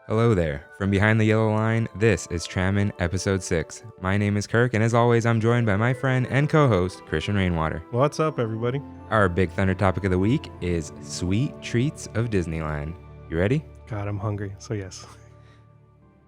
Hello there. From behind the yellow line, this is Trammin, episode 6. My name is Kirk, and as always, I'm joined by my friend and co-host, Christian Rainwater. What's up, everybody? Our big thunder topic of the week is sweet treats of Disneyland. You ready? God, I'm hungry, so yes.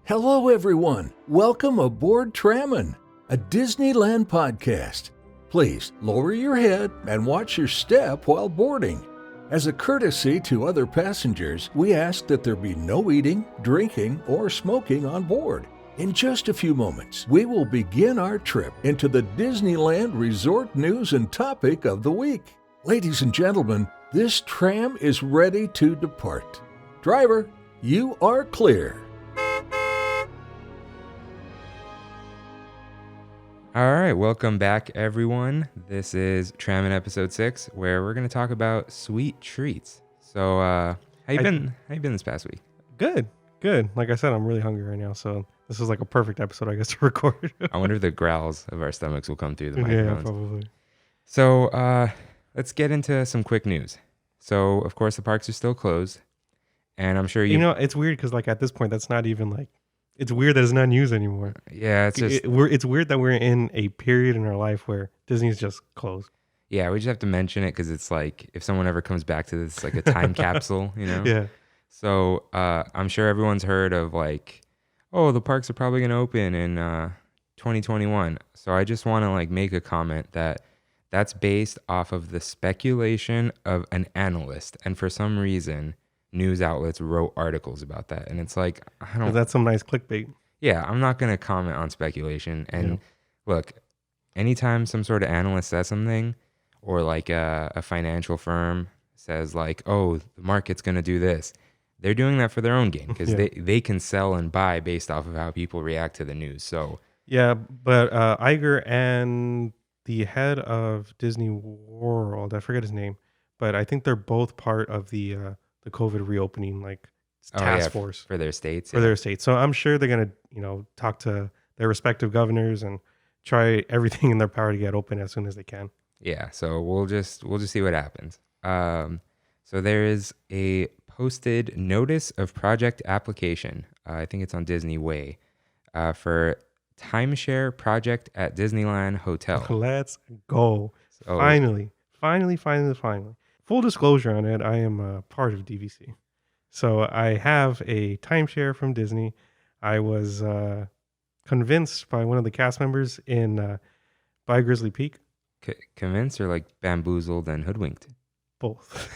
Hello, everyone. Welcome aboard Trammin, a Disneyland podcast. Please lower your head and watch your step while boarding. As a courtesy to other passengers, we ask that there be no eating, drinking, or smoking on board. In just a few moments, we will begin our trip into the Disneyland Resort news and topic of the week. Ladies and gentlemen, this tram is ready to depart. Driver, you are clear. All right, welcome back, everyone. This is Trammin episode 6, where we're going to talk about sweet treats. So, how you been this past week? Good. Like I said, I'm really hungry right now, so this is like a perfect episode, I guess, to record. I wonder if the growls of our stomachs will come through the microphones. Yeah, probably. So, let's get into some quick news. So, of course, the parks are still closed, and I'm sure You know, it's weird because, like, at this point, that's not even like. It's weird that it's not news anymore. Yeah, it's just it's weird that we're in a period in our life where Disney's just closed. Yeah, we just have to mention it because it's like if someone ever comes back to this, like a time capsule, you know? Yeah. So I'm sure everyone's heard of like, oh, the parks are probably going to open in 2021. So I just want to like make a comment that that's based off of the speculation of an analyst. And for some reason, news outlets wrote articles about that. And it's like, I don't... That's some nice clickbait. Yeah, I'm not going to comment on speculation. And look, anytime some sort of analyst says something, or like a financial firm says like, oh, the market's going to do this, they're doing that for their own gain because they can sell and buy based off of how people react to the news. So yeah, but Iger and the head of Disney World, I forget his name, but I think they're both part of the COVID reopening task force for their states. So I'm sure they're gonna talk to their respective governors and try everything in their power to get open as soon as they can. Yeah, so we'll just see what happens. So there is a posted notice of project application. I think it's on Disney Way for timeshare project at Disneyland Hotel. Let's go! So, finally. Full disclosure on it, I am a part of DVC. So I have a timeshare from Disney. I was convinced by one of the cast members by Grizzly Peak. Convinced or like bamboozled and hoodwinked? Both.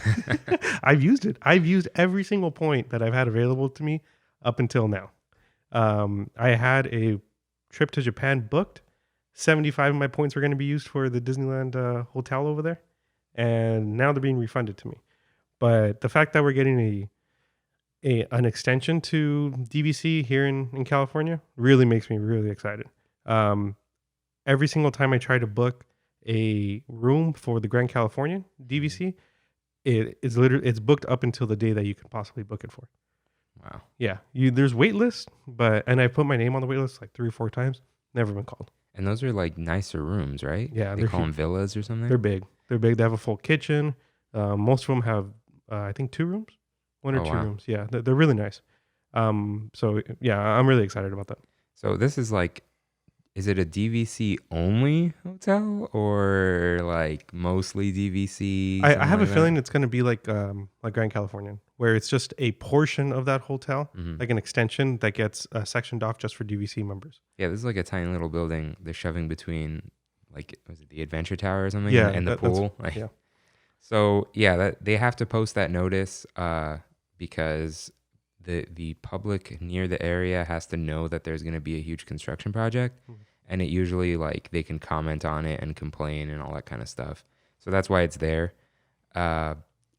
I've used it. I've used every single point that I've had available to me up until now. I had a trip to Japan booked. 75 of my points were going to be used for the Disneyland hotel over there. And now they're being refunded to me. But the fact that we're getting an extension to DVC here in California really makes me really excited. Every single time I try to book a room for the Grand Californian DVC, it's booked up until the day that you can possibly book it for. Wow. Yeah, there's wait lists, and I put my name on the wait list like 3 or 4 times. Never been called. And those are like nicer rooms, right? Yeah, they call them villas or something. They're big. They have a full kitchen. Most of them have, I think, 2 rooms, 1 or 2 rooms. Yeah, they're really nice. So yeah, I'm really excited about that. So this is like, is it a DVC only hotel or like mostly DVC? I have a feeling it's going to be like Grand Californian, where it's just a portion of that hotel, like an extension that gets sectioned off just for DVC members. Yeah, this is like a tiny little building they're shoving between, like, was it the Adventure Tower or something? Yeah, and the pool. Yeah. So yeah, they have to post that notice because the public near the area has to know that there's going to be a huge construction project, and it usually like they can comment on it and complain and all that kind of stuff. So that's why it's there.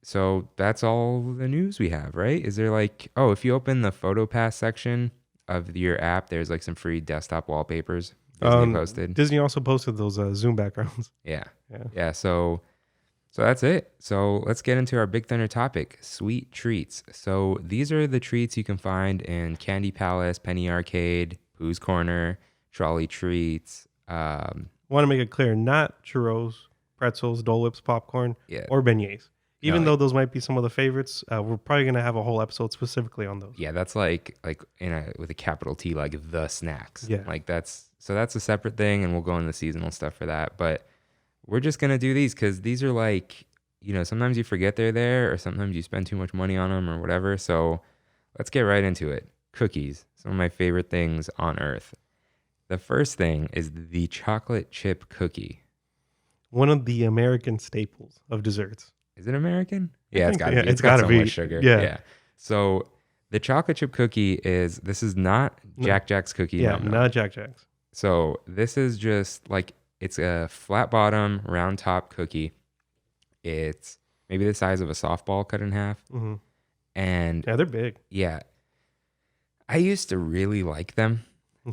So that's all the news we have, right? Is there like, oh, if you open the PhotoPass section of your app, there's like some free desktop wallpapers Disney posted. Disney also posted those Zoom backgrounds. Yeah. So that's it. So let's get into our Big Thunder topic, sweet treats. So these are the treats you can find in Candy Palace, Penny Arcade, Pooh's Corner, Trolley Treats. Want to make it clear, not churros, pretzels, Dole Whips, popcorn, or beignets. Even though those might be some of the favorites, we're probably gonna have a whole episode specifically on those. Yeah, that's like with a capital T, like the snacks. Yeah. Like that's a separate thing, and we'll go into the seasonal stuff for that. But we're just gonna do these because these are like, sometimes you forget they're there, or sometimes you spend too much money on them, or whatever. So let's get right into it. Cookies, some of my favorite things on earth. The first thing is the chocolate chip cookie. One of the American staples of desserts. Is it American? Yeah, it's gotta be. It's gotta be. Much sugar. Yeah. So the chocolate chip cookie this is not Jack Jack's cookie. Yeah, not Jack Jack's. So this is just like, it's a flat bottom, round top cookie. It's maybe the size of a softball cut in half. Mm-hmm. And yeah, they're big. Yeah. I used to really like them.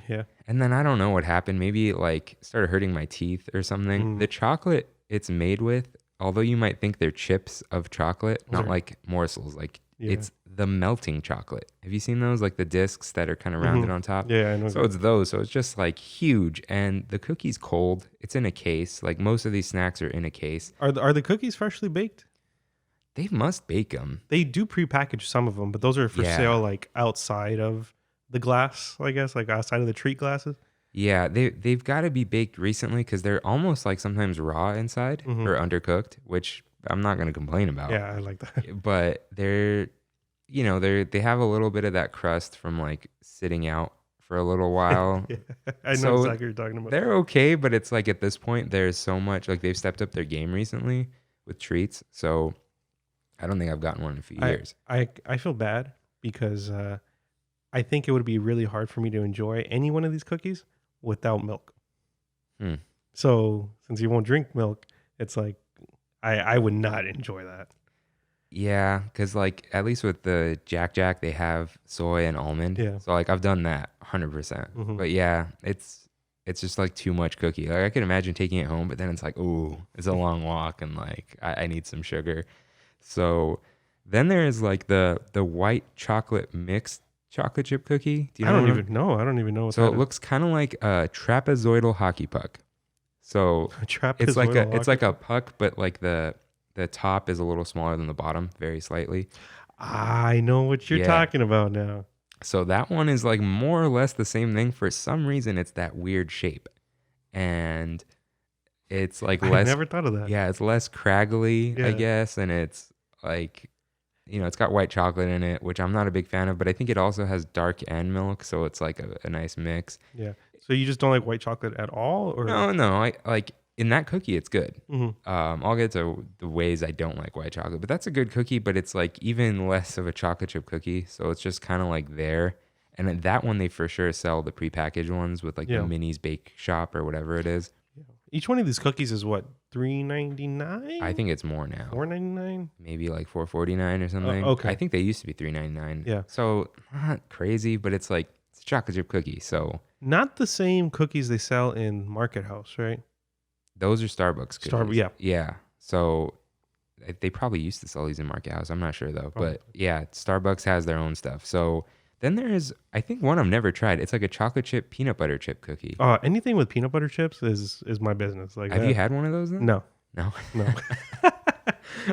Yeah. And then I don't know what happened. Maybe it like started hurting my teeth or something. Mm. The chocolate it's made with, although you might think they're chips of chocolate, not like morsels, like it's the melting chocolate. Have you seen those? Like the discs that are kind of rounded on top? Yeah, I know. So it's those. So it's just like huge. And the cookie's cold. It's in a case. Like most of these snacks are in a case. Are the cookies freshly baked? They must bake them. They do prepackage some of them, but those are for sale like outside of the glass, I guess, like outside of the treat glasses. Yeah, they've got to be baked recently because they're almost like sometimes raw inside or undercooked, which I'm not going to complain about. Yeah, I like that. But they have a little bit of that crust from like sitting out for a little while. Yeah, I know exactly what you're talking about. They're okay, but it's like at this point there's so much, like they've stepped up their game recently with treats. So I don't think I've gotten one in a few years. I feel bad because I think it would be really hard for me to enjoy any one of these cookies without milk. So since you won't drink milk, it's like I would not enjoy that. Yeah, because like at least with the Jack Jack, they have soy and almond. Yeah. So like I've done that 100%. But yeah, it's just like too much cookie. Like I could imagine taking it home, but then it's like, ooh, it's a long walk and like I need some sugar. So then there's like the white chocolate mixed chocolate chip cookie. Do you know? I don't even know. I don't even know. So it looks kind of like a trapezoidal hockey puck. So it's like a puck, but like the top is a little smaller than the bottom, very slightly. I know what you're talking about now. So that one is like more or less the same thing. For some reason, it's that weird shape, and it's like less. I never thought of that. Yeah, it's less craggly, I guess, and it's like, it's got white chocolate in it, which I'm not a big fan of, but I think it also has dark and milk, so it's like a nice mix. Yeah. So you just don't like white chocolate at all, or no? I like in that cookie, it's good. I'll get to the ways I don't like white chocolate, but that's a good cookie. But it's like even less of a chocolate chip cookie, so it's just kind of like there. And at that one, they for sure sell the prepackaged ones with like the Minis Bake Shop or whatever it is. Each one of these cookies is what, $3.99? I think it's more now. $4.99? Maybe like $4.49 or something. Okay. I think they used to be $3.99. Yeah. So not crazy, but it's like it's a chocolate chip cookie. So not the same cookies they sell in Market House, right? Those are Starbucks cookies. Yeah. So they probably used to sell these in Market House. I'm not sure though. But yeah, Starbucks has their own stuff. So then there's, I think, one I've never tried. It's like a chocolate chip peanut butter chip cookie. Anything with peanut butter chips is my business. Like, have you had one of those then? No.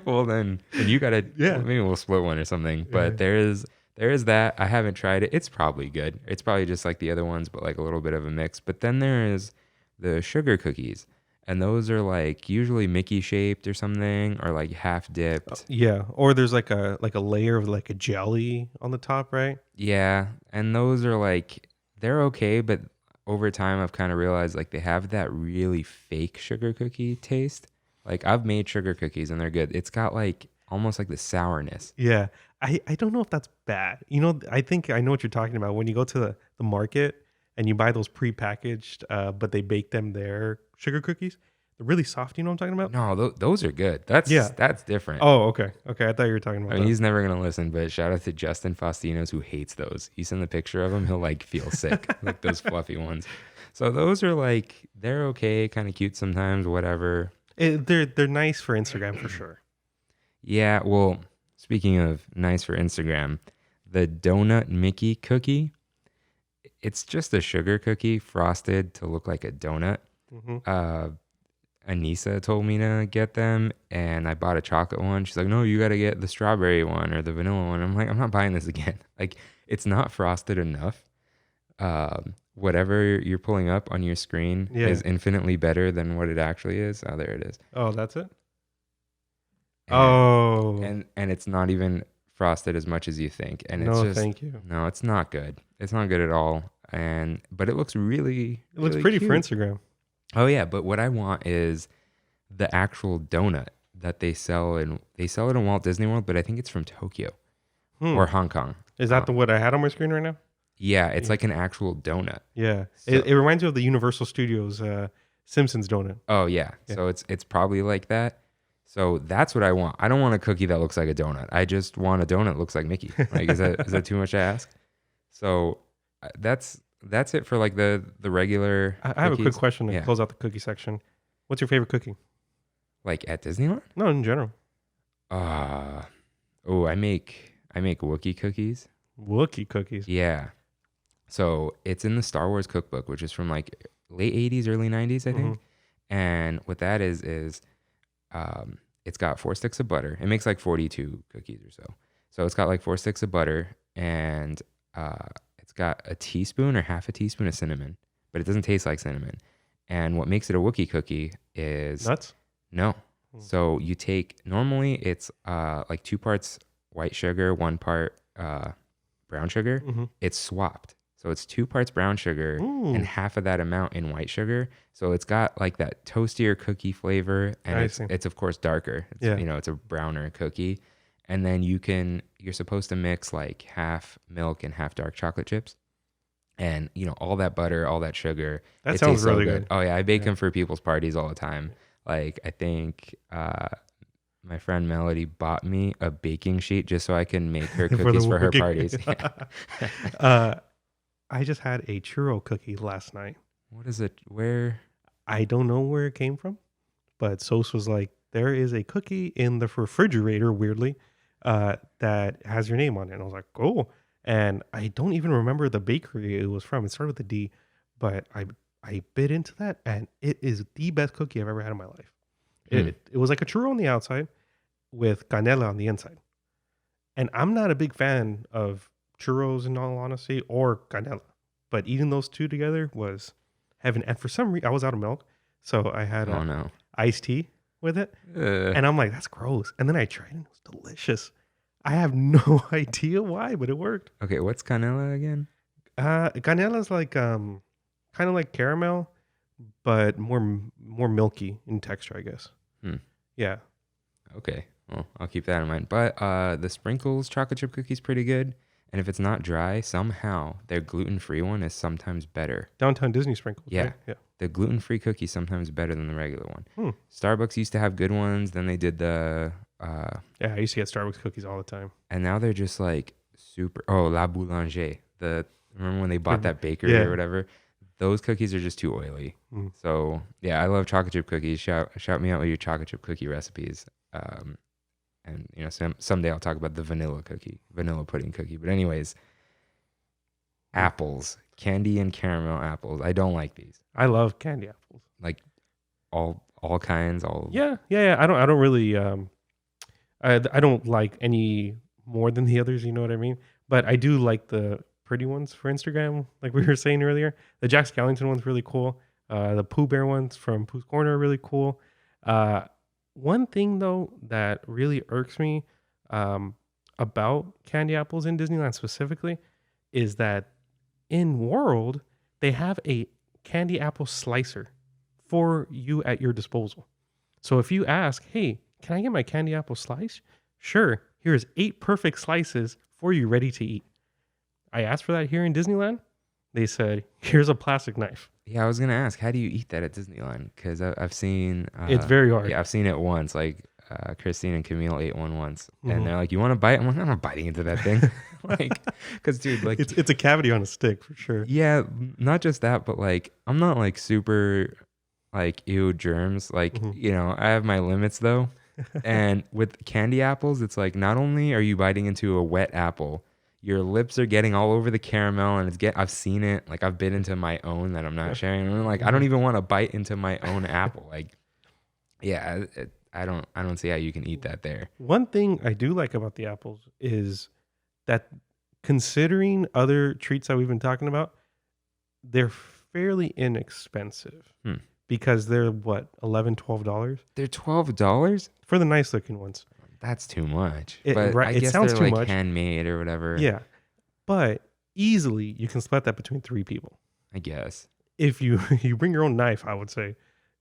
Well, then you gotta. Yeah. Maybe we'll split one or something. But there is that. I haven't tried it. It's probably good. It's probably just like the other ones, but like a little bit of a mix. But then there is the sugar cookies. And those are like usually Mickey shaped or something, or like half dipped. Yeah, or there's like a layer of like a jelly on the top, right? Yeah, and those are like, they're okay, but over time I've kind of realized like they have that really fake sugar cookie taste. Like I've made sugar cookies and they're good. It's got like almost like the sourness. Yeah, I don't know if that's bad. I think I know what you're talking about. When you go to the market and you buy those prepackaged, but they bake them there, sugar cookies, they're really soft. You know what I'm talking about? No, those are good. That's different. Oh, okay. I thought you were talking about I mean, that. he's never going to listen, but shout out to Justin Fastinos who hates those. You send the picture of him, he'll like feel sick, like those fluffy ones. So those are like, they're okay, kind of cute sometimes, whatever. They're nice for Instagram for sure. Yeah, well, speaking of nice for Instagram, the Donut Mickey cookie, it's just a sugar cookie frosted to look like a donut. Anissa told me to get them, and I bought a chocolate one. She's like, no, you got to get the strawberry one or the vanilla one. I'm like, I'm not buying this again. Like, it's not frosted enough. Whatever you're pulling up on your screen is infinitely better than what it actually is. Oh, there it is. Oh, that's it? And it's not even frosted as much as you think. And it's just, thank you. No, it's not good. It's not good at all. But it looks really, It looks really pretty cute for Instagram. Oh yeah, but what I want is the actual donut that they sell it in Walt Disney World, but I think it's from Tokyo or Hong Kong. Is that the what I had on my screen right now? Yeah, it's like an actual donut. Yeah. So, It reminds me of the Universal Studios Simpsons donut. oh yeah. So it's probably like that. So that's what I want. I don't want a cookie that looks like a donut. I just want a donut that looks like Mickey. Like is that too much to ask? So that's it for like the regular I have a quick cookies. question to close out the cookie section. What's your favorite cookie? Like at Disneyland? No, in general. I make Wookiee cookies. Wookiee cookies. Yeah. So it's in the Star Wars cookbook, which is from like late 80s, early 90s, I think. And what that is it's got 4 sticks of butter. It makes like 42 cookies or so. So it's got like 4 sticks of butter, and it's got a teaspoon or half a teaspoon of cinnamon, but it doesn't taste like cinnamon. And what makes it a Wookiee cookie is nuts? No. So you take, normally it's like 2 parts white sugar, 1 part brown sugar. It's swapped. So it's 2 parts brown sugar and half of that amount in white sugar. So it's got like that toastier cookie flavor, and it's of course darker. It's, it's a browner cookie. And then you're supposed to mix like half milk and half dark chocolate chips. And all that butter, all that sugar. That sounds really good. Oh yeah, I bake them for people's parties all the time. Like I think my friend Melody bought me a baking sheet just so I can make her cookies for her parties. I just had a churro cookie last night. What is it? Where? I don't know where it came from, but Sos was like, there is a cookie in the refrigerator, weirdly, that has your name on it. And I was like, oh. And I don't even remember the bakery it was from. It started with a D, but I bit into that, and it is the best cookie I've ever had in my life. It was like a churro on the outside with canela on the inside. And I'm not a big fan of churros, in all honesty, or canela, but eating those two together was heaven. And for some reason, I was out of milk, so I had iced tea with it, and I'm like, that's gross. And then I tried it, and it was delicious. I have no idea why, but it worked. Okay, what's canela again? Canela is like kind of like caramel, but more milky in texture, I guess. Yeah. Okay, well, I'll keep that in mind. But the Sprinkles chocolate chip cookie is pretty good. And if it's not dry, somehow their gluten-free one is sometimes better. Downtown Disney Sprinkles. Yeah. Right? Yeah. The gluten-free cookie is sometimes better than the regular one. Starbucks used to have good ones. Then they did the... yeah, I used to get Starbucks cookies all the time. And now they're just like super... Oh, La Boulanger. Remember when they bought that bakery or whatever? Those cookies are just too oily. So, yeah, I love chocolate chip cookies. Shout me out with your chocolate chip cookie recipes. And someday I'll talk about the vanilla pudding cookie. But anyways, apples, candy and caramel apples. I don't like these. I love candy apples. Like all kinds. Yeah. I don't really. I don't like any more than the others. You know what I mean? But I do like the pretty ones for Instagram, like we were saying earlier. The Jack Skellington one's really cool. The Pooh Bear ones from Pooh's Corner are really cool. One thing, though, that really irks me about candy apples in Disneyland specifically is that in World, they have a candy apple slicer for you at your disposal. So if you ask, hey, can I get my candy apple slice? Sure, here's 8 perfect slices for you ready to eat. I asked for that here in Disneyland. They said, here's a plastic knife. Yeah, I was going to ask, how do you eat that at Disneyland? Because I've seen... it's very hard. Yeah, I've seen it once. Like, Christine and Camille ate one once. And they're like, you want to bite? I'm like, I'm not biting into that thing. Like, because, dude, like... It's a cavity on a stick, for sure. Yeah, not just that, but, like, I'm not, like, super, like, ew, germs. Like, I have my limits, though. And with candy apples, it's like, not only are you biting into a wet apple... Your lips are getting all over the caramel, and I've seen it. Like, I've bit into my own that I'm not sharing. And I'm like, I don't even want to bite into my own apple. Like, Yeah, I don't see how you can eat that there. One thing I do like about the apples is that, considering other treats that we've been talking about, they're fairly inexpensive Hmm. because they're what, $11, $12 They're $12. for the nice looking ones. That's too much. It- But right, I it guess sounds they're too like much. handmade or whatever. Yeah, but easily you can split that between 3 people. I guess. If you you bring your own knife, I would say,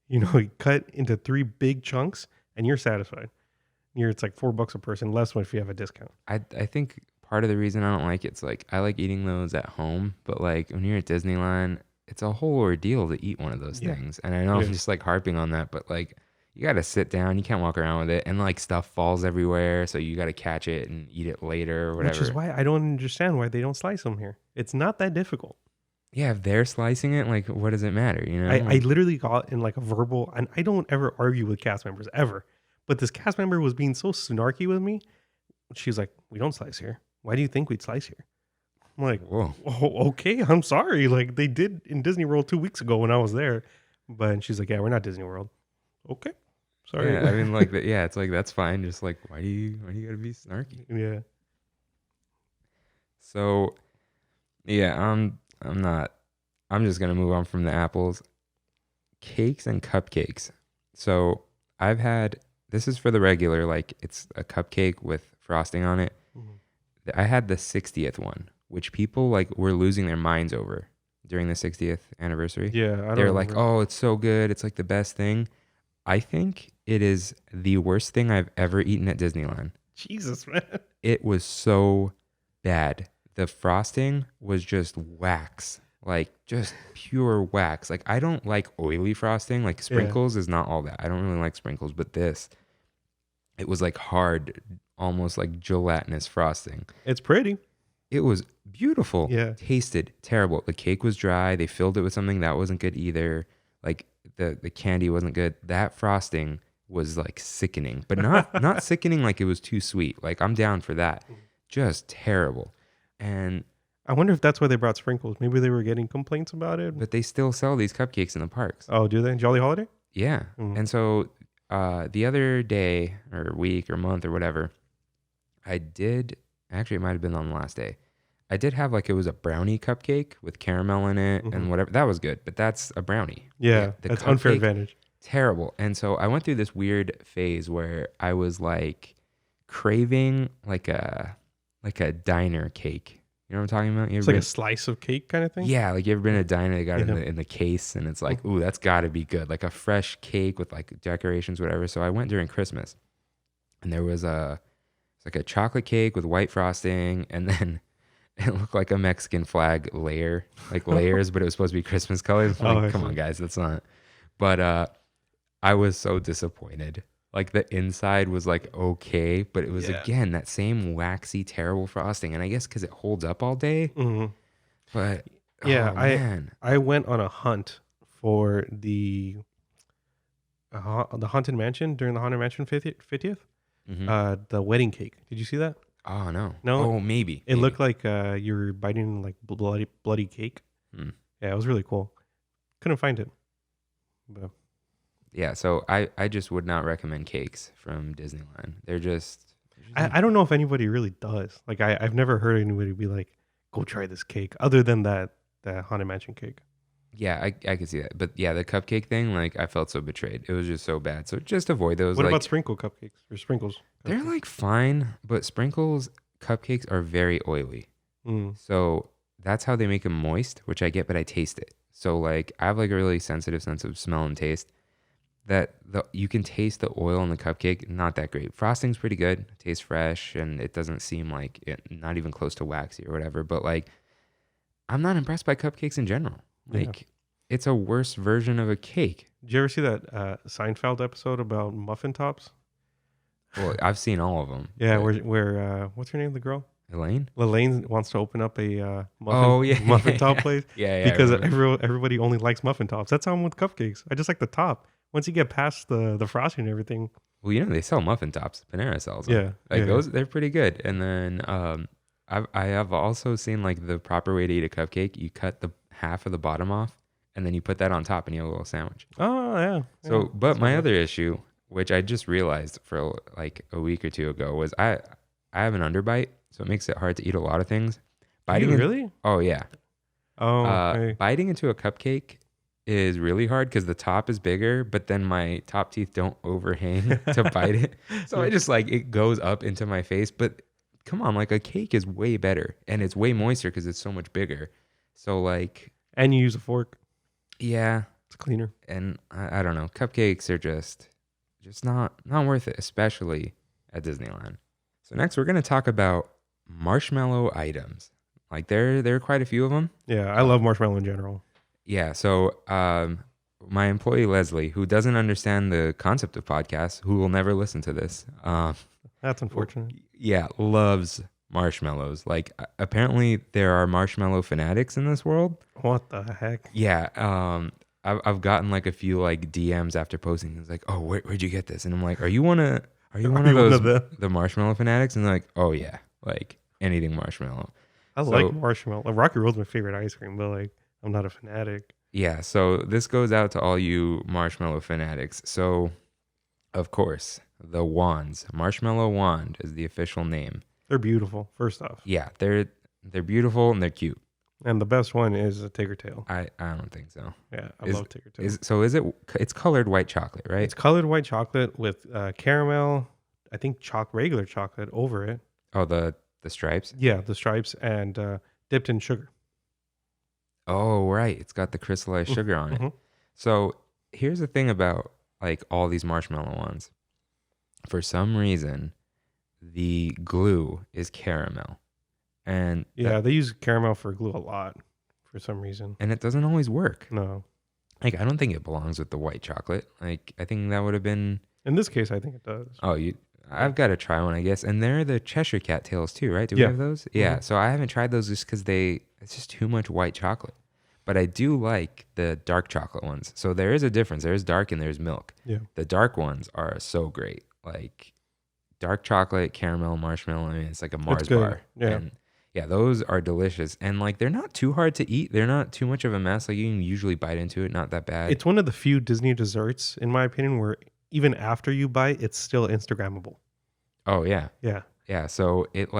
you cut into 3 big chunks and you're satisfied. It's like $4 a person, less if you have a discount. I think part of the reason I don't like it's like I like eating those at home, but like when you're at Disneyland, it's a whole ordeal to eat one of those Yeah, things. And I know it I'm is. just like harping on that, but like you got to sit down, you can't walk around with it, and like stuff falls everywhere, so you got to catch it and eat it later or whatever. Which is why I don't understand why they don't slice them here. It's not that difficult. Yeah, if they're slicing it, like what does it matter? You know, I literally got in like a verbal, and I don't ever argue with cast members ever, but this cast member was being so snarky with me. She's like, "We don't slice here. Why do you think we'd slice here?" I'm like, whoa. "Oh, okay. I'm sorry. Like they did in Disney World 2 weeks ago when I was there." But she's like, "Yeah, we're not Disney World." Okay, sorry. Yeah, I mean, like, yeah, it's like that's fine. Just like, why do you gotta be snarky? Yeah. So, yeah, I'm not. I'm just gonna move on from the apples, cakes and cupcakes. So I've had this is for the regular, like it's a cupcake with frosting on it. Mhm. I had the 60th one, which people like were losing their minds over during the 60th anniversary. Yeah, I don't They're like, remember. "Oh, it's so good. It's like the best thing." I think it is the worst thing I've ever eaten at Disneyland. Jesus, man. It was so bad. The frosting was just wax, like just pure wax. Like I don't like oily frosting. Like sprinkles is not all that. I don't really like sprinkles, but this, it was like hard, almost like gelatinous frosting. It's pretty. It was beautiful. Yeah. Tasted terrible. The cake was dry. They filled it with something that wasn't good either. Like the candy wasn't good. That frosting was like sickening, but not sickening like it was too sweet. Like I'm down for that. Just terrible. And I wonder if that's why they brought sprinkles. Maybe they were getting complaints about it. but they still sell these cupcakes in the parks. Oh, do they? Jolly Holiday? Yeah. Mm. And so the other day or week or month or whatever, I did actually it might have been on the last day. I did have like it was a brownie cupcake with caramel in it and whatever. That was good, but that's a brownie. Yeah, the that's unfair cupcake, advantage. Terrible. And so I went through this weird phase where I was like craving like a diner cake. You know what I'm talking about? You It's ever like a been- slice of cake kind of thing. yeah, like you ever been to a diner? They got it Yeah. in the case, and it's like, ooh, that's got to be good. Like a fresh cake with like decorations, whatever. So I went during Christmas, and there was it's like a chocolate cake with white frosting, and then it looked like a Mexican flag layer, like layers, but it was supposed to be Christmas colors. I'm Oh, like, I come see. on, guys, that's not. But I was so disappointed. Like the inside was like okay, but it was Yeah. again that same waxy, terrible frosting. And I guess because it holds up all day. Mhm. But Yeah, oh, man. I went on a hunt for the Haunted Mansion during the Haunted Mansion 50th. Mhm. The wedding cake. Did you see that? Oh no. No? Oh, maybe. It looked like you were biting like bloody cake. Hmm. Yeah, it was really cool. Couldn't find it. But Yeah. So I just would not recommend cakes from Disneyland. They're just. I don't know if anybody really does. Like I've never heard anybody be like, "Go try this cake," other than that Haunted Mansion cake. Yeah, I could see that. But yeah, the cupcake thing, like I felt so betrayed. It was just so bad. So just avoid those. What like, about sprinkle cupcakes or sprinkles? they're like fine, but sprinkles cupcakes are very oily. Mm. So that's how they make them moist, which I get, but I taste it. So like I have like a really sensitive sense of smell and taste. That you can taste the oil in the cupcake, not that great. Frosting's pretty good, tastes fresh, and it doesn't seem like not even close to waxy or whatever. But like, I'm not impressed by cupcakes in general. Like, it's a worse version of a cake. Did you ever see that Seinfeld episode about muffin tops? Well, I've seen all of them. Yeah, but where what's her name? The girl Elaine. Lelaine wants to open up a Yeah, muffin top place. Yeah, Because I remember. everybody only likes muffin tops. That's how I'm with cupcakes. I just like the top. Once you get past the frosting and everything. Well, you know they sell muffin tops. Panera sells them. Yeah, like yeah. those, they're pretty good. And then I have also seen like the proper way to eat a cupcake. You cut the half of the bottom off, and then you put that on top and you have a little sandwich. Oh yeah. So, but my other issue, which I just realized for like a week or two ago, was I have an underbite, so it makes it hard to eat a lot of things. Really? Oh yeah. Oh, okay. Biting into a cupcake is really hard because the top is bigger, but then my top teeth don't overhang to bite it. So I just like, it goes up into my face. But come on, like a cake is way better and it's way moister because it's so much bigger. So like, And you use a fork. yeah. It's cleaner. And I don't know, cupcakes are just not worth it, especially at Disneyland. So next we're going to talk about marshmallow items. Like there are quite a few of them. Yeah, I love marshmallow in general. Yeah. So my employee Leslie, who doesn't understand the concept of podcasts, who will never listen to this, That's unfortunate. yeah, loves marshmallows. Like apparently there are marshmallow fanatics in this world. What the heck? Yeah. I've gotten like a few like DMs after posting. It's like, oh, where'd you get this? And I'm like, are you one of those the marshmallow fanatics? And they're like, oh yeah, like anything marshmallow. I like marshmallow. Like, Rocky Road's my favorite ice cream, but like I'm not a fanatic. Yeah, so this goes out to all you marshmallow fanatics. So, of course, the wands, marshmallow wand is the official name. They're beautiful. First off, Yeah, they're beautiful and they're cute. and the best one is a tiger tail. I don't think so. Yeah, I love tiger tail. It's colored white chocolate, right? It's colored white chocolate with caramel. I think regular chocolate over it. Oh, the stripes. Yeah, the stripes and dipped in sugar. Oh, right. It's got the crystallized sugar on it. Mhm. So here's the thing about like all these marshmallow ones. For some reason, the glue is caramel. And Yeah, they use caramel for glue a lot for some reason. and it doesn't always work. No, Like I don't think it belongs with the white chocolate. Like I think that would have been in this case, I think it does. I've got to try one, I guess. And they're the Cheshire cat tails too, right? Do we Yeah. have those? Yeah. Mhm. So I haven't tried those just because it's just too much white chocolate. But I do like the dark chocolate ones. So there is a difference. There's dark and there's milk. Yeah, The dark ones are so great. Like dark chocolate, caramel, marshmallow. I mean, it's like a Mars good. bar. Yeah. And yeah, those are delicious. And like they're not too hard to eat. They're not too much of a mess. Like you can usually bite into it. Not that bad. it's one of the few Disney desserts, in my opinion, where even after you bite, it's still Instagrammable. Oh yeah. Yeah, Yeah. So it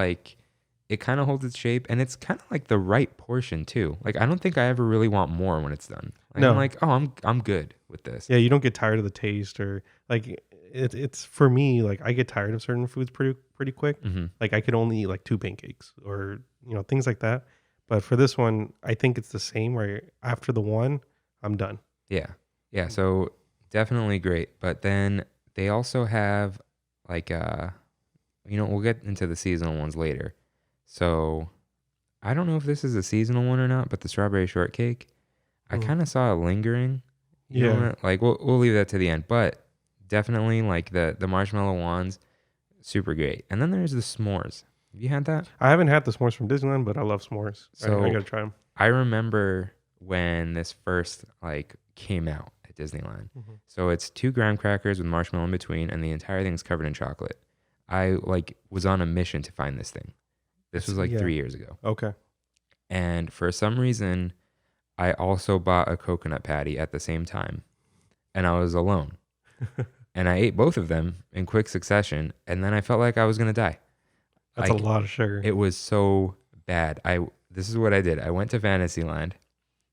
kind of holds its shape and it's kind of like the right portion too. Like I don't think I ever really want more when it's done. Like, No. I'm like, oh, I'm good with this. yeah. You don't get tired of the taste, or like it's for me. Like I get tired of certain foods pretty quick. Hmm. Like I could only eat like 2 pancakes or things like that. But for this one, I think it's the same. Where after the one, I'm done. Yeah. Yeah. So definitely great. But then they also have like, we'll get into the seasonal ones later. So I don't know if this is a seasonal one or not, but the strawberry shortcake, I kind of saw it lingering. You know Yeah. what? Like we'll leave that to the end, but definitely like the marshmallow wands, super great. And then there's the s'mores. Have you had that? I haven't had the s'mores from Disneyland, but I love s'mores. So I gotta try them. I remember when this first like came out at Disneyland. Mhm. So it's 2 graham crackers with marshmallow in between, and the entire thing's covered in chocolate. I like was on a mission to find this thing. This was like Yeah. 3 years ago. Okay. And for some reason, I also bought a coconut patty at the same time. And I was alone. And I ate both of them in quick succession. And then I felt like I was going to die. That's Like, a lot of sugar. it was so bad. This is what I did. I went to Fantasyland.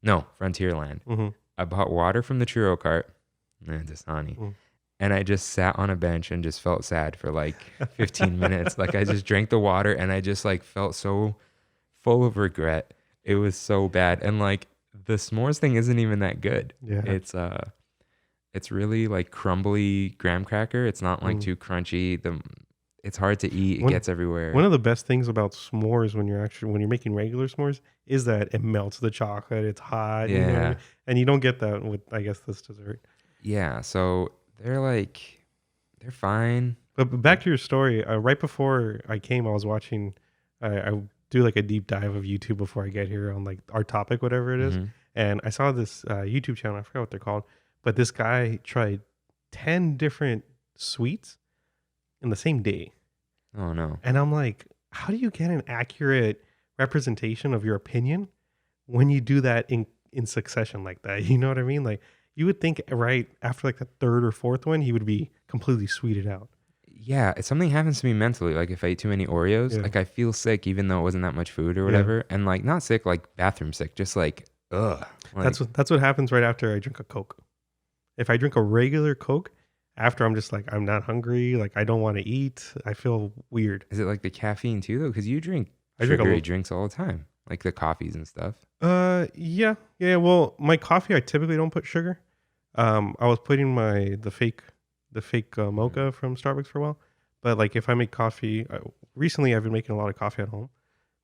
No, Frontierland. hmm I bought water from the churro cart. And Dasani. Mm. And I just sat on a bench and just felt sad for like 15 minutes. Like I just drank the water and I just like felt so full of regret. It was so bad. And like the s'mores thing isn't even that good. Yeah. It's really like crumbly graham cracker. It's not like too crunchy. It's hard to eat. It gets everywhere. One of the best things about s'mores when you're making regular s'mores is that it melts the chocolate. It's hot. Yeah. And you don't get that with, I guess, this dessert. Yeah. So they're fine. But back to your story. Right before I came, I was watching. I do like a deep dive of YouTube before I get here on like our topic, whatever it is. Mhm. And I saw this YouTube channel. I forgot what they're called, but this guy tried 10 different sweets in the same day. Oh no. And I'm like, how do you get an accurate representation of your opinion when you do that in in succession like that. You know what I mean? Like you would think right after like the third or fourth one, he would be completely sweeted out. Yeah, something happens to me mentally. Like if I eat too many Oreos, Yeah. like I feel sick even though it wasn't that much food or whatever. And like not sick, like bathroom sick, just like ugh. Like, That's what happens right after I drink a Coke. If I drink a regular Coke, after I'm just like I'm not hungry, like I don't want to eat, I feel weird. is it like the caffeine too though? Because you drink I drink a sugary little- drinks all the time, like the coffees and stuff. Yeah. Well, my coffee I typically don't put sugar. I was putting the fake mocha from Starbucks for a while, but like if I make coffee, recently I've been making a lot of coffee at home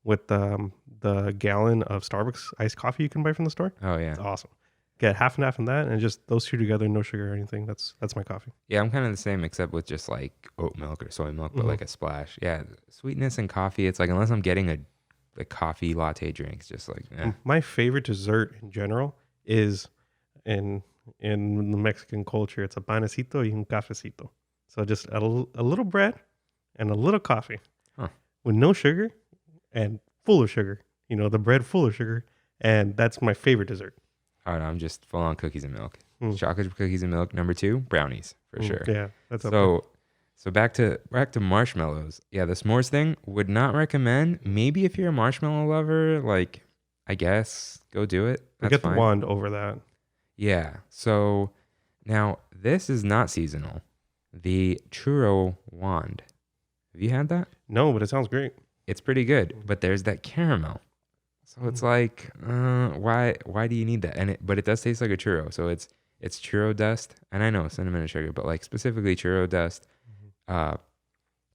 with the gallon of Starbucks iced coffee you can buy from the store. Oh yeah, It's awesome. Get half and half in that, and just those two together, no sugar or anything. That's my coffee. yeah. I'm kind of the same except with just like oat milk or soy milk, but like a splash. Yeah, sweetness and coffee. It's like unless I'm getting a coffee latte drink, it's just like My favorite dessert in general is in the Mexican culture. It's a panecito y un cafecito. So just a little bread and a little coffee with no sugar and full of sugar. You know, the bread full of sugar, and that's my favorite dessert. Oh, no, I'm just full on cookies and milk. Mm. Chocolate cookies and milk. Number 2, brownies for sure. Yeah, that's up there. So back to marshmallows. Yeah, the s'mores thing would not recommend. Maybe if you're a marshmallow lover, like I guess go do it. We That's get the fine. wand over that. Yeah. So now this is not seasonal. The churro wand. Have you had that? No, but it sounds great. It's pretty good, but there's that caramel. So it's like, why do you need that? But it does taste like a churro. So it's churro dust, and I know cinnamon and sugar, but like specifically churro dust,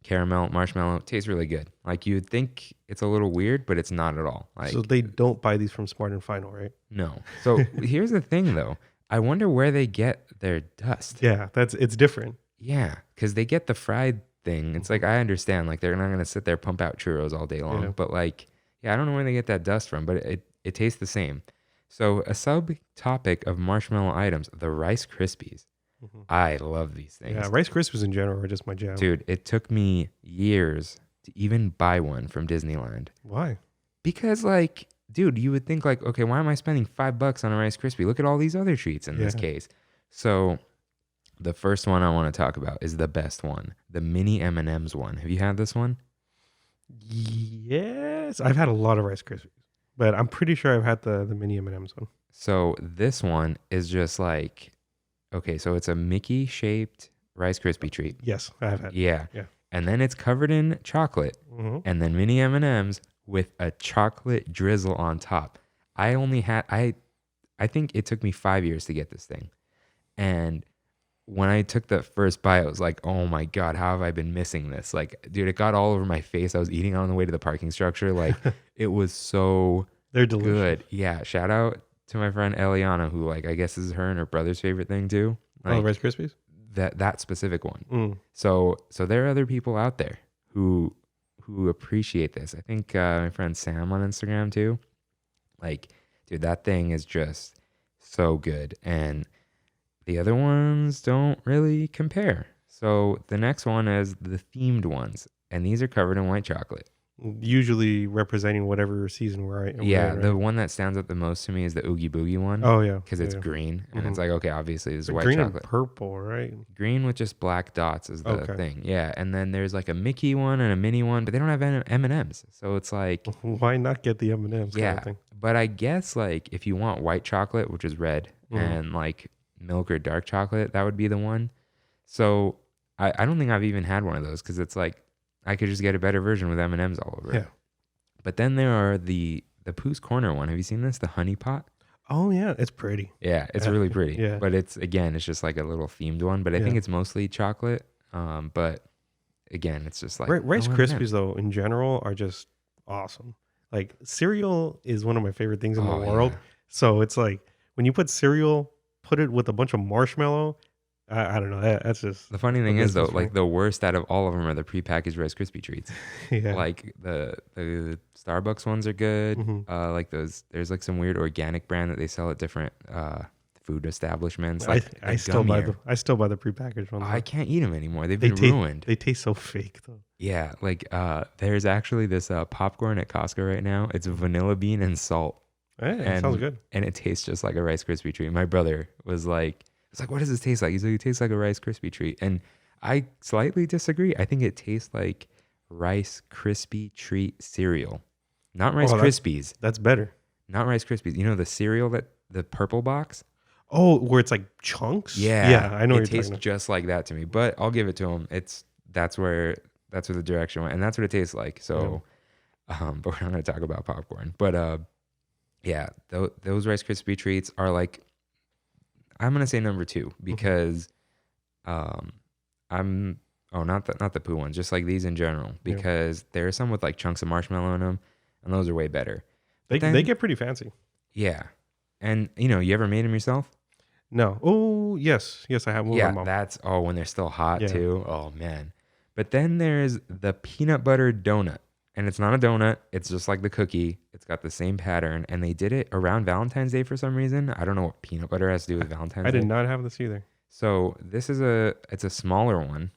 caramel, marshmallow. Tastes really good. Like you'd think it's a little weird, but it's not at all. Like So they don't buy these from Smart and Final, right? no. So here's the thing, though. I wonder where they get their dust. Yeah, it's different. Yeah, because they get the fried thing. It's like I understand, like they're not gonna sit there pump out churros all day long, Yeah. but like, yeah, I don't know where they get that dust from, but it tastes the same. So a subtopic of marshmallow items, the Rice Krispies. I love these things. Yeah, Rice Krispies in general are just my jam. Dude, it took me years to even buy one from Disneyland Why? because, like, dude, you would think like, okay, why am I spending $5 on a Rice Krispie? Look at all these other treats in this Yeah. case. So the first one I want to talk about is the best one, the mini M&Ms one. Have you had this one? Yes, I've had a lot of Rice Krispies, but I'm pretty sure I've had the mini M&Ms one. So this one is just like, okay, so it's a Mickey shaped Rice Krispie treat. Yes, I have had. Yeah. Yeah. And then it's covered in chocolate Mm-hmm. and then mini M&Ms with a chocolate drizzle on top. I think it took me 5 years to get this thing. And when I took the first bite, I was like, oh my God, how have I been missing this? Like, dude, it got all over my face. I was eating on the way to the parking structure. Like, it was so They're delicious. good. Yeah. Shout out to my friend Eliana, who, like, I guess is her and her brother's favorite thing too. Like, Rice Krispies. that specific one. Mm. So there are other people out there who appreciate this. I think my friend Sam on Instagram too. Like, dude, that thing is just so good. And the other ones don't really compare. So the next one is the themed ones. And these are covered in white chocolate. Usually representing whatever season we're in. Yeah, right? the one that stands out the most to me is the Oogie Boogie one. Oh yeah, Because it's yeah. green. And it's like, okay, obviously this is Like white green chocolate. and purple, right? Green with just black dots is the Okay. thing. Yeah. And then there's like a Mickey one and a mini one, but they don't have M&Ms. So it's like, Why not get the M&Ms? yeah. Kind of thing? But I guess like if you want white chocolate, which is red, and like milk or dark chocolate, that would be the one. So I don't think I've even had one of those because it's like I could just get a better version with M&Ms all over it. Yeah. But then there are the Pooh's Corner one. Have you seen this? The honey pot? Oh yeah, it's pretty. Yeah, it's really pretty. Yeah. But it's just like a little themed one. But I think Yeah. it's mostly chocolate. But again, it's just like Rice oh, Krispies M&Ms. though in general are just awesome. Like cereal is one of my favorite things in the world. Yeah. So it's like when you put cereal, put it with a bunch of marshmallow. I don't know. That's just The funny thing the is though, business, like right? the worst out of all of them are the prepackaged Rice Krispie treats. yeah. Like the Starbucks ones are good. Mhm. Like there's like some weird organic brand that they sell at different food establishments. I, Like I the still buy Gummier. the prepackaged ones. I can't eat them anymore. They've they been taste ruined. they taste so fake though. Yeah, like there's actually this popcorn at Costco right now. It's vanilla bean and salt. Hey, sounds good. And it tastes just like a Rice Krispie treat. My brother was like, what does this taste like? He's like, it tastes like a Rice Krispie treat. And I slightly disagree. I think it tastes like Rice Krispie treat cereal. Not Rice Krispies. That's better. Not Rice Krispies. You know the cereal, the purple box? Oh, where it's like chunks? Yeah. Yeah, I know what it you're tastes talking about. just like that to me. But I'll give it to him. That's where the direction went. And that's what it tastes like. So but we're not gonna talk about popcorn. But yeah, those Rice Krispie treats are like, I'm gonna say number 2 because not the poo ones, just like these in general, because there are some with like chunks of marshmallow in them, and those are way better. They get pretty fancy. Yeah, and you ever made them yourself? No. Oh yes, I have one. Yeah, with my mom. that's when they're still hot too. Oh man. But then there's the peanut butter donut, and it's not a donut. It's just like the cookie. It's got the same pattern, and they did it around Valentine's Day for some reason. I don't know what peanut butter has to do with Valentine's Day. I did not have this either. So this is it's a smaller one,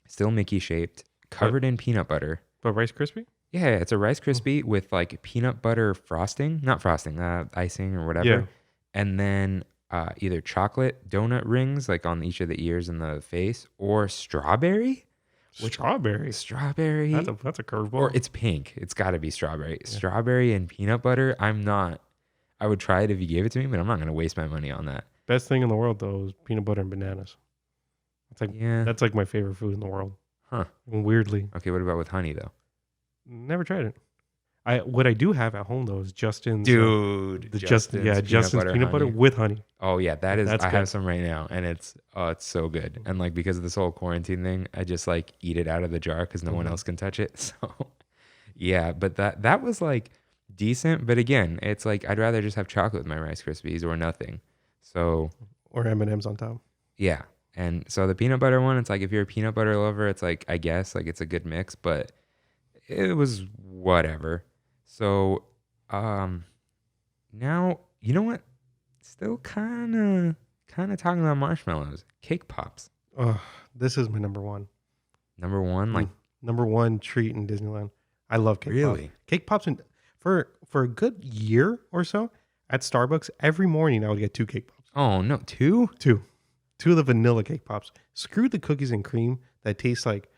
still Mickey shaped, covered in peanut butter. But Rice Krispie? Yeah, it's a Rice Krispie with like peanut butter frosting, not frosting, icing or whatever. Yeah. And then either chocolate donut rings like on each of the ears and the face, or strawberry. Strawberry. Strawberry. That's a curveball. Or it's pink. It's got to be strawberry. Yeah. Strawberry and peanut butter. I would try it if you gave it to me, but I'm not going to waste my money on that. Best thing in the world though is peanut butter and bananas. That's like my favorite food in the world. Huh. Weirdly. Okay, what about with honey though? Never tried it. What I do have at home though is Justin's. Justin's peanut butter with honey. Oh yeah, that's I good. have some right now, and it's so good. And like because of this whole quarantine thing, I just like eat it out of the jar because no one else can touch it. So yeah, but that was like decent. But again, it's like I'd rather just have chocolate with my Rice Krispies or nothing. So or M&Ms on top. Yeah, and so the peanut butter one, it's like if you're a peanut butter lover, it's like I guess like it's a good mix, but it was whatever. So now you know what? Still kind of talking about marshmallows, cake pops. Oh, this is my number one. Number one, like number one treat in Disneyland. I love cake pops. Really? Cake pops, and for a good year or so at Starbucks, every morning I would get 2 cake pops. Oh no, 2? 2 of the vanilla cake pops. Screw the cookies and cream that taste like,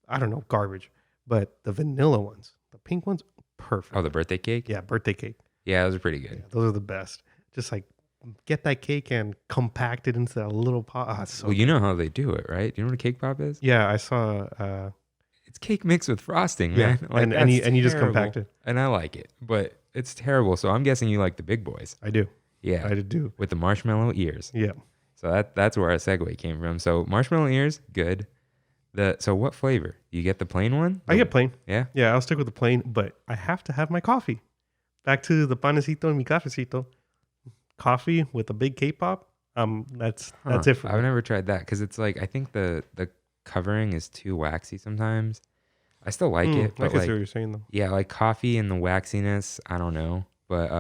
I don't know, garbage. But the vanilla ones, the pink ones, perfect. Oh, the birthday cake? Yeah, birthday cake. Yeah, those are pretty good. Yeah, those are the best. Just like get that cake and compact it into that little pot. Oh, so you know how they do it, right? Do you know what a cake pop is? Yeah, I saw. It's cake mixed with frosting, man. Yeah, like, and you just compact it. And I like it, but it's terrible. So I'm guessing you like the big boys. I do. Yeah, I do. With the marshmallow ears. Yeah. So that's where our segue came from. So marshmallow ears, good. So what flavor? You get the plain one? I get plain. Yeah? Yeah, I'll stick with the plain, but I have to have my coffee. Back to the panecito and mi cafecito. Coffee with a big cake pop. That's it for me. I've never tried that because it's like I think the covering is too waxy sometimes. I still like it, but I can see what you're saying though. Yeah, like coffee and the waxiness, I don't know. But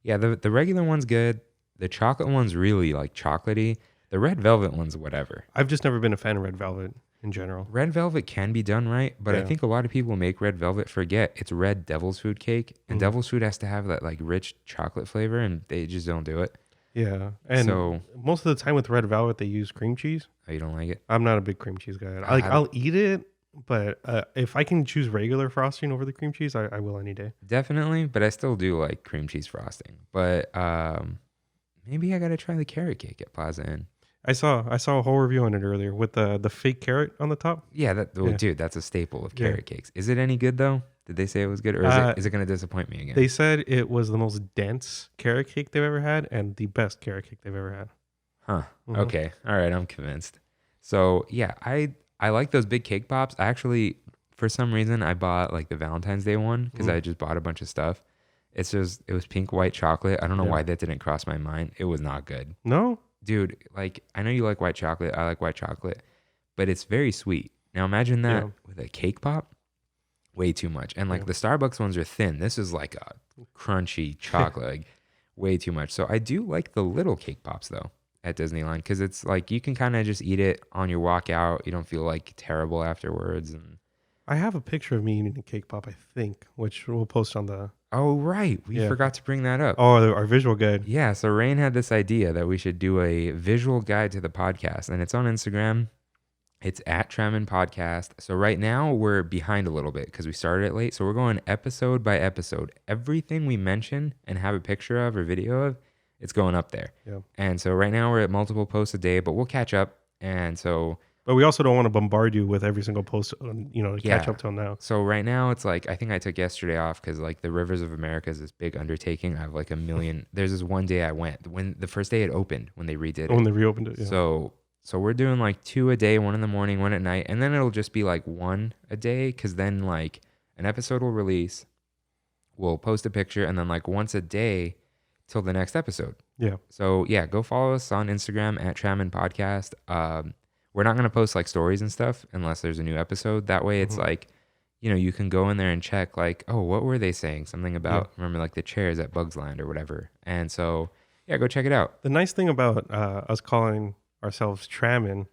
yeah, the regular one's good. The chocolate one's really like chocolatey. The red velvet one's whatever. I've just never been a fan of red velvet in general. Red velvet can be done right, but I think a lot of people make red velvet forget it's red devil's food cake, and devil's food has to have that like rich chocolate flavor, and they just don't do it. Yeah, and so most of the time with red velvet they use cream cheese. Oh, you don't like it? I'm not a big cream cheese guy. I'll eat it, but if I can choose regular frosting over the cream cheese, I will any day. Definitely, but I still do like cream cheese frosting. But maybe I gotta try the carrot cake at Plaza Inn. I saw a whole review on it earlier with the fake carrot on the top. Yeah, dude, that's a staple of carrot cakes. Is it any good though? Did they say it was good, or is it going to disappoint me again? They said it was the most dense carrot cake they've ever had and the best carrot cake they've ever had. Huh. Mm-hmm. Okay. All right. I'm convinced. So yeah, I like those big cake pops. Actually, for some reason, I bought like the Valentine's Day one because I just bought a bunch of stuff. It was pink white chocolate. I don't know why that didn't cross my mind. It was not good. No. Dude, like, I know you like white chocolate. I like white chocolate, but it's very sweet. Now imagine that with a cake pop, way too much. And like the Starbucks ones are thin. This is like a crunchy chocolate, like way too much. So I do like the little cake pops though at Disneyland because it's like you can kind of just eat it on your walk out. You don't feel like terrible afterwards. And I have a picture of me eating a cake pop, I think, which we'll post on the... Oh, right. We forgot to bring that up. Oh, our visual guide. Yeah, so Rain had this idea that we should do a visual guide to the podcast, and it's on Instagram. It's at Trammin Podcast. So right now we're behind a little bit because we started it late. So we're going episode by episode. Everything we mention and have a picture of or video of, it's going up there. Yeah. And so right now we're at multiple posts a day, but we'll catch up. And so... But we also don't want to bombard you with every single post, to catch up till now. So right now it's like, I think I took yesterday off because like the Rivers of America is this big undertaking. I have like a million. There's this one day I went when the first day it opened, when they redid it. When they reopened it. Yeah. So we're doing like 2 a day, 1 in the morning, 1 at night. And then it'll just be like 1 a day. Cause then like an episode will release, we'll post a picture, and then like once a day till the next episode. Yeah. So yeah, go follow us on Instagram at Trammin Podcast. We're not going to post like stories and stuff unless there's a new episode. That way it's like, you can go in there and check like, oh, what were they saying? Something about, remember like the chairs at Bugs Land or whatever. And so, yeah, go check it out. The nice thing about us calling ourselves Trammin,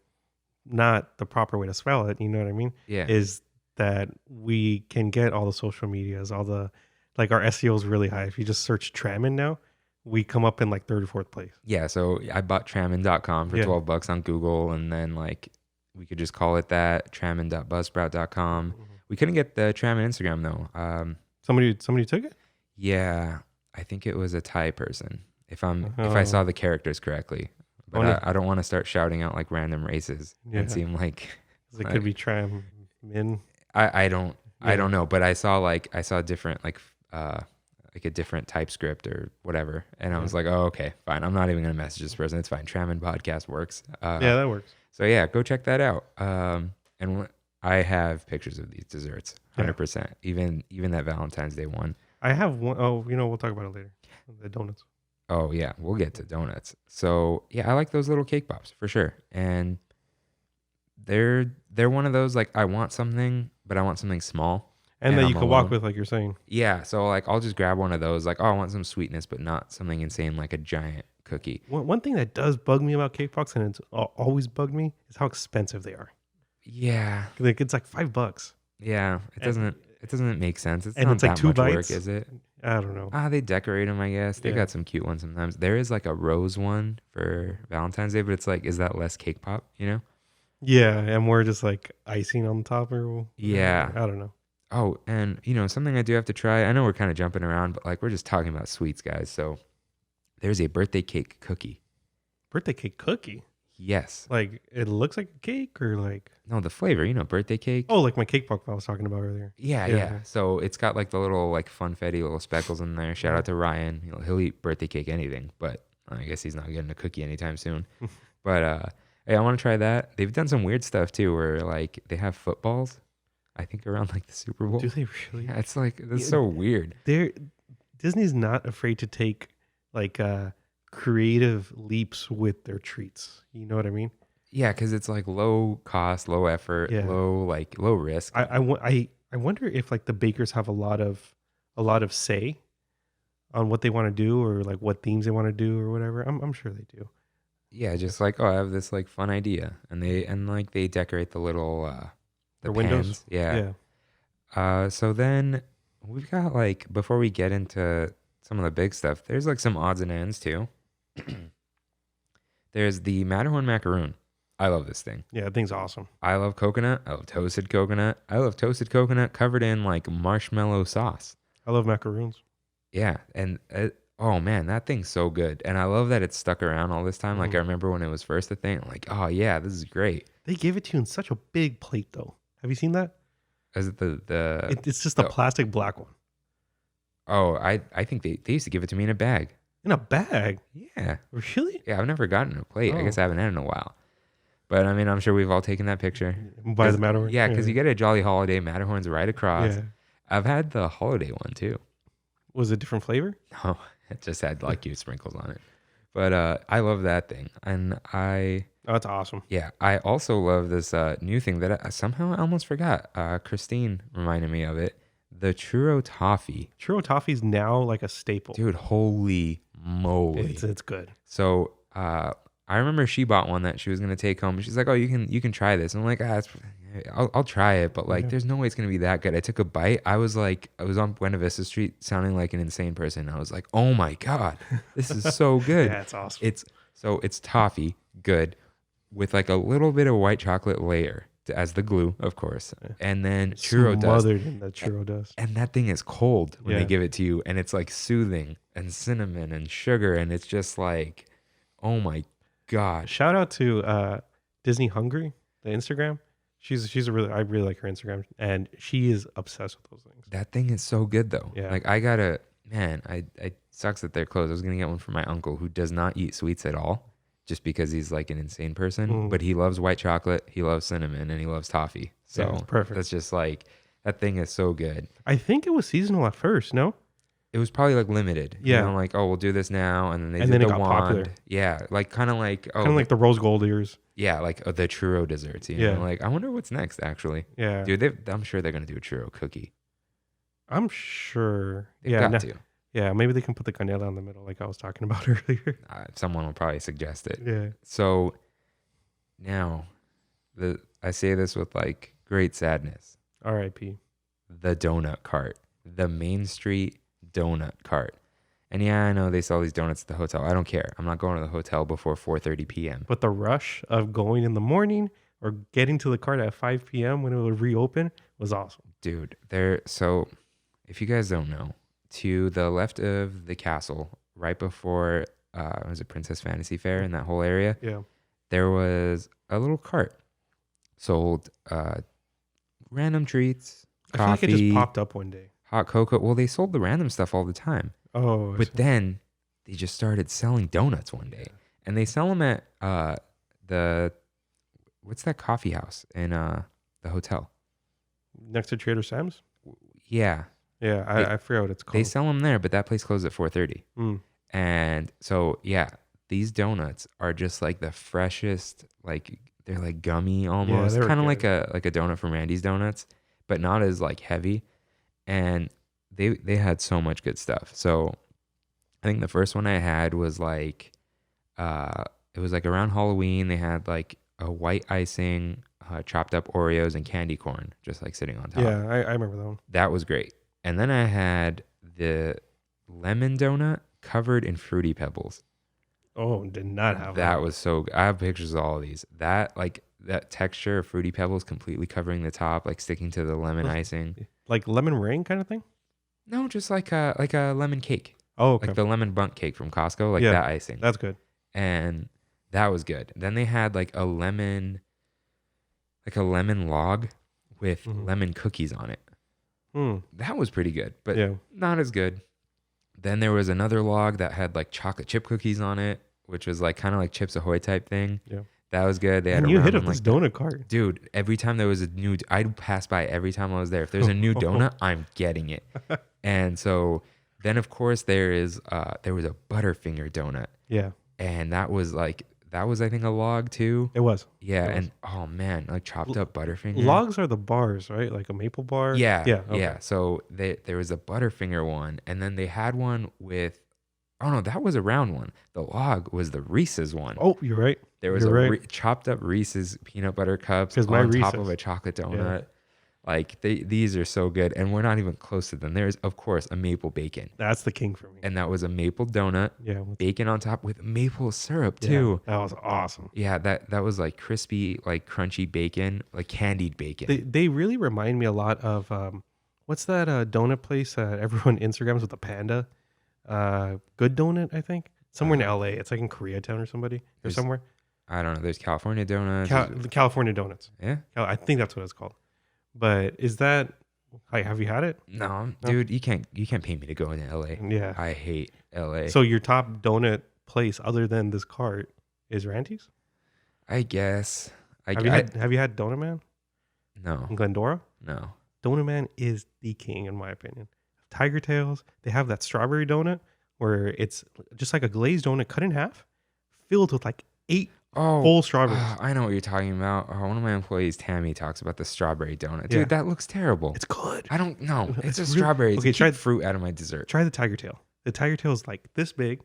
not the proper way to spell it, you know what I mean? Yeah. Is that we can get all the social medias, all the, like our SEO is really high. If you just search Trammin now, we come up in like 3rd or 4th place. Yeah, so I bought Trammin.com for $12 on Google, and then like we could just call it that, Trammin.buzzsprout.com. We couldn't get the Trammin Instagram though. Somebody took it? Yeah, I think it was a Thai person. If I saw the characters correctly, but I don't want to start shouting out like random races and seem like it could be Trammin. I don't know, but I saw different like a different TypeScript or whatever. And I was like, oh, okay, fine. I'm not even going to message this person. It's fine. Trammin Podcast works. Yeah, that works. So yeah, go check that out. And I have pictures of these desserts, 100%. Even that Valentine's Day one. I have one. Oh, we'll talk about it later. The donuts. Oh yeah, we'll get to donuts. So yeah, I like those little cake pops for sure. And they're one of those, like I want something, but I want something small. And that you can walk with, like you're saying. Yeah, so like I'll just grab one of those. Like, oh, I want some sweetness, but not something insane like a giant cookie. One thing that does bug me about cake pops, and it's always bugged me, is how expensive they are. Yeah, like it's like $5. Yeah, it doesn't make sense. It's and not it's like that 2 much bites. work, is it? I don't know. They decorate them, I guess. They got some cute ones sometimes. There is like a rose one for Valentine's Day, but it's like, is that less cake pop? Yeah, and we're just like icing on top, or yeah, I don't know. Oh, and something I do have to try. I know we're kind of jumping around, but like we're just talking about sweets, guys. So there's a birthday cake cookie. Birthday cake cookie? Yes. Like it looks like a cake, or like... No, the flavor, birthday cake. Oh, like my cake pop I was talking about earlier. Yeah. So it's got like the little like funfetti little speckles in there. Shout out to Ryan. He'll eat birthday cake anything, but I guess he's not getting a cookie anytime soon. But hey, I want to try that. They've done some weird stuff too, where like they have footballs. I think around like the Super Bowl. Do they really? Yeah, it's like that's so weird. Disney's not afraid to take like creative leaps with their treats. You know what I mean? Yeah, because it's like low cost, low effort, low risk. I wonder if like the bakers have a lot of say on what they want to do, or like what themes they want to do, or whatever. I'm sure they do. Yeah, just like, oh, I have this like fun idea, and they decorate the little the windows. Yeah. So then we've got like, before we get into some of the big stuff, there's like some odds and ends too. There's the Matterhorn Macaroon. I love this thing. Yeah, that thing's awesome. I love coconut. I love toasted coconut. I love toasted coconut covered in like marshmallow sauce. I love macaroons. Yeah, and oh man, that thing's so good. And I love that it's stuck around all this time. Like I remember when it was first a thing, I'm like, oh yeah, this is great. They give it to you in such a big plate though. Have you seen that? Is it it's just a plastic black one. Oh, I think they used to give it to me in a bag. In a bag? Yeah. Really? Yeah, I've never gotten a plate. Oh. I guess I haven't had it in a while. But I mean, I'm sure we've all taken that picture. By the Matterhorn? Yeah, because you get a Jolly Holiday, Matterhorn's right across. Yeah. I've had the holiday one too. Was it a different flavor? No, it just had like cute sprinkles on it. But I love that thing. And Oh, that's awesome. Yeah, I also love this new thing that I somehow almost forgot. Christine reminded me of it. The Churro Toffee. Churro Toffee's now like a staple. Dude, holy moly. It's good. So I I remember she bought one that she was gonna take home. She's like, "Oh, you can try this." I'm like, I'll try it, but like, there's no way it's gonna be that good. I took a bite. I was on Buena Vista Street, sounding like an insane person. I was like, "Oh my god, this is so good." Yeah, it's awesome. It's toffee, good, with like a little bit of white chocolate layer as the glue, of course, and then churro dust. Smothered in the churro dust. And that thing is cold when they give it to you, and it's like soothing and cinnamon and sugar, and it's just like, oh my gosh. Shout out to Disney Hungry, the Instagram. I really like her Instagram, and she is obsessed with those things. That thing is so good though. Yeah. Like I sucks that they're closed. I was gonna get one for my uncle who does not eat sweets at all, just because he's like an insane person. But he loves white chocolate, he loves cinnamon, and he loves toffee. So it's perfect. That's just like, that thing is so good. I think it was seasonal at first. No. It was probably like limited. Yeah. You know, like, oh, we'll do this now. And then And then it got popular. Yeah. Like kind of like, oh, Kind of like the rose gold ears. yeah, like the churro desserts. You know, like I wonder what's next actually. Yeah. Dude, I'm sure they're going to do a churro cookie. I'm sure. They've got to. Yeah. Maybe they can put the canela in the middle like I was talking about earlier. Someone will probably suggest it. Yeah. So now I say this with like great sadness. R.I.P. The donut cart, the Main Street donut cart. And yeah, I know they sell these donuts at the hotel. I don't care. I'm not going to the hotel before 4:30 p.m. But the rush of going in the morning or getting to the cart at 5 p.m. when it would reopen was awesome. Dude, so if you guys don't know, to the left of the castle, right before was it Princess Fantasy Fair in that whole area? Yeah. There was a little cart sold random treats, coffee, I feel like it just popped up one day. hot cocoa. Well, they sold the random stuff all the time. Oh. But then they just started selling donuts one day. And they sell them at what's that coffee house in the hotel? Next to Trader Sam's? Yeah. Yeah, I forget what it's called. They sell them there, but that place closed at 4:30. And so, yeah, these donuts are just like the freshest, like they're like gummy almost, kind of like a donut from Randy's Donuts, but not as like heavy. And they had so much good stuff. So I think the first one I had was like it was like around Halloween. They had like a white icing, chopped up Oreos and candy corn just like sitting on top. Yeah, I remember that one. That was great. And then I had the lemon donut covered in Fruity Pebbles. Oh, did not have that. Was so good. I have pictures of all of these. That texture of Fruity Pebbles completely covering the top, like sticking to the lemon icing. Like lemon meringue kind of thing? No, just like a lemon cake. Oh, okay. Like the lemon bundt cake from Costco, like that icing. That's good. And that was good. Then they had like a lemon log with lemon cookies on it. That was pretty good, but not as good. Then there was another log that had like chocolate chip cookies on it, which was like kind of like Chips Ahoy type thing. Yeah, that was good. They had you hit up this donut cart, dude. Every time there was a new, I'd pass by every time I was there. If there's a new donut, I'm getting it. And so then, of course, there was a Butterfinger donut. Yeah, and that was I think a log too. It was. Yeah, and oh man, like chopped up Butterfinger. Logs are the bars, right? Like a maple bar. Yeah, yeah, okay. Yeah. So there was a Butterfinger one, and then they had one with, oh no, that was a round one. The log was the Reese's one. Oh, you're right. There was chopped up Reese's peanut butter cups on top of a chocolate donut. Yeah. Like these are so good, and we're not even close to them. There's of course a maple bacon. That's the king for me. And that was a maple donut. Yeah, bacon on top with maple syrup too. That was awesome. Yeah, that was like crispy, like crunchy bacon, like candied bacon. They really remind me a lot of what's that donut place that everyone Instagrams with the panda? Good Donut, I think. Somewhere in LA. It's like in Koreatown or somebody or somewhere. I don't know. There's California Donuts. The California Donuts. Yeah, I think that's what it's called. But is that like, have you had it? No, dude, you can't pay me to go into LA. Yeah. I hate LA. So your top donut place other than this cart is Randy's? I guess. Have you had Donut Man? No. In Glendora? No. Donut Man is the king in my opinion. Tiger Tails, they have that strawberry donut where it's just like a glazed donut cut in half, filled with like 8 full strawberries. I know what you're talking about. One of my employees, Tammy, talks about the strawberry donut. Dude, that looks terrible. It's good. I don't know. It's a strawberry. Okay, try fruit out of my dessert. Try the Tiger Tail. The Tiger Tail is like this big,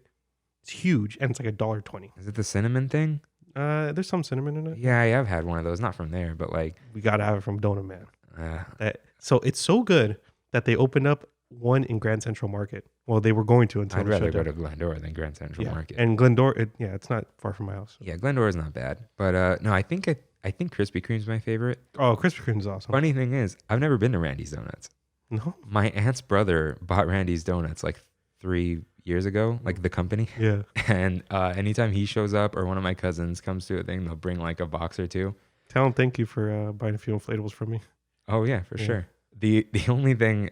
It's huge, and it's like $1.20. Is it the cinnamon thing? There's some cinnamon in it. Yeah, I have had one of those. Not from there, but like We gotta have it from Donut Man. uh, So it's so good that they opened up one in Grand Central Market. Well, they were going to until I'd they rather shut go down. to Glendora than Grand Central Yeah. Market. And Glendora, it's not far from my house. Yeah, Glendora is not bad, but no, I think Krispy Kreme's my favorite. Oh, Krispy Kreme is awesome. Funny thing is, I've never been to Randy's Donuts. No? My aunt's brother bought Randy's Donuts like 3 years ago, like the company. Yeah. And anytime he shows up or one of my cousins comes to a thing, they'll bring like a box or two. Tell them thank you for buying a few inflatables from me. Oh yeah, for Yeah. sure. The only thing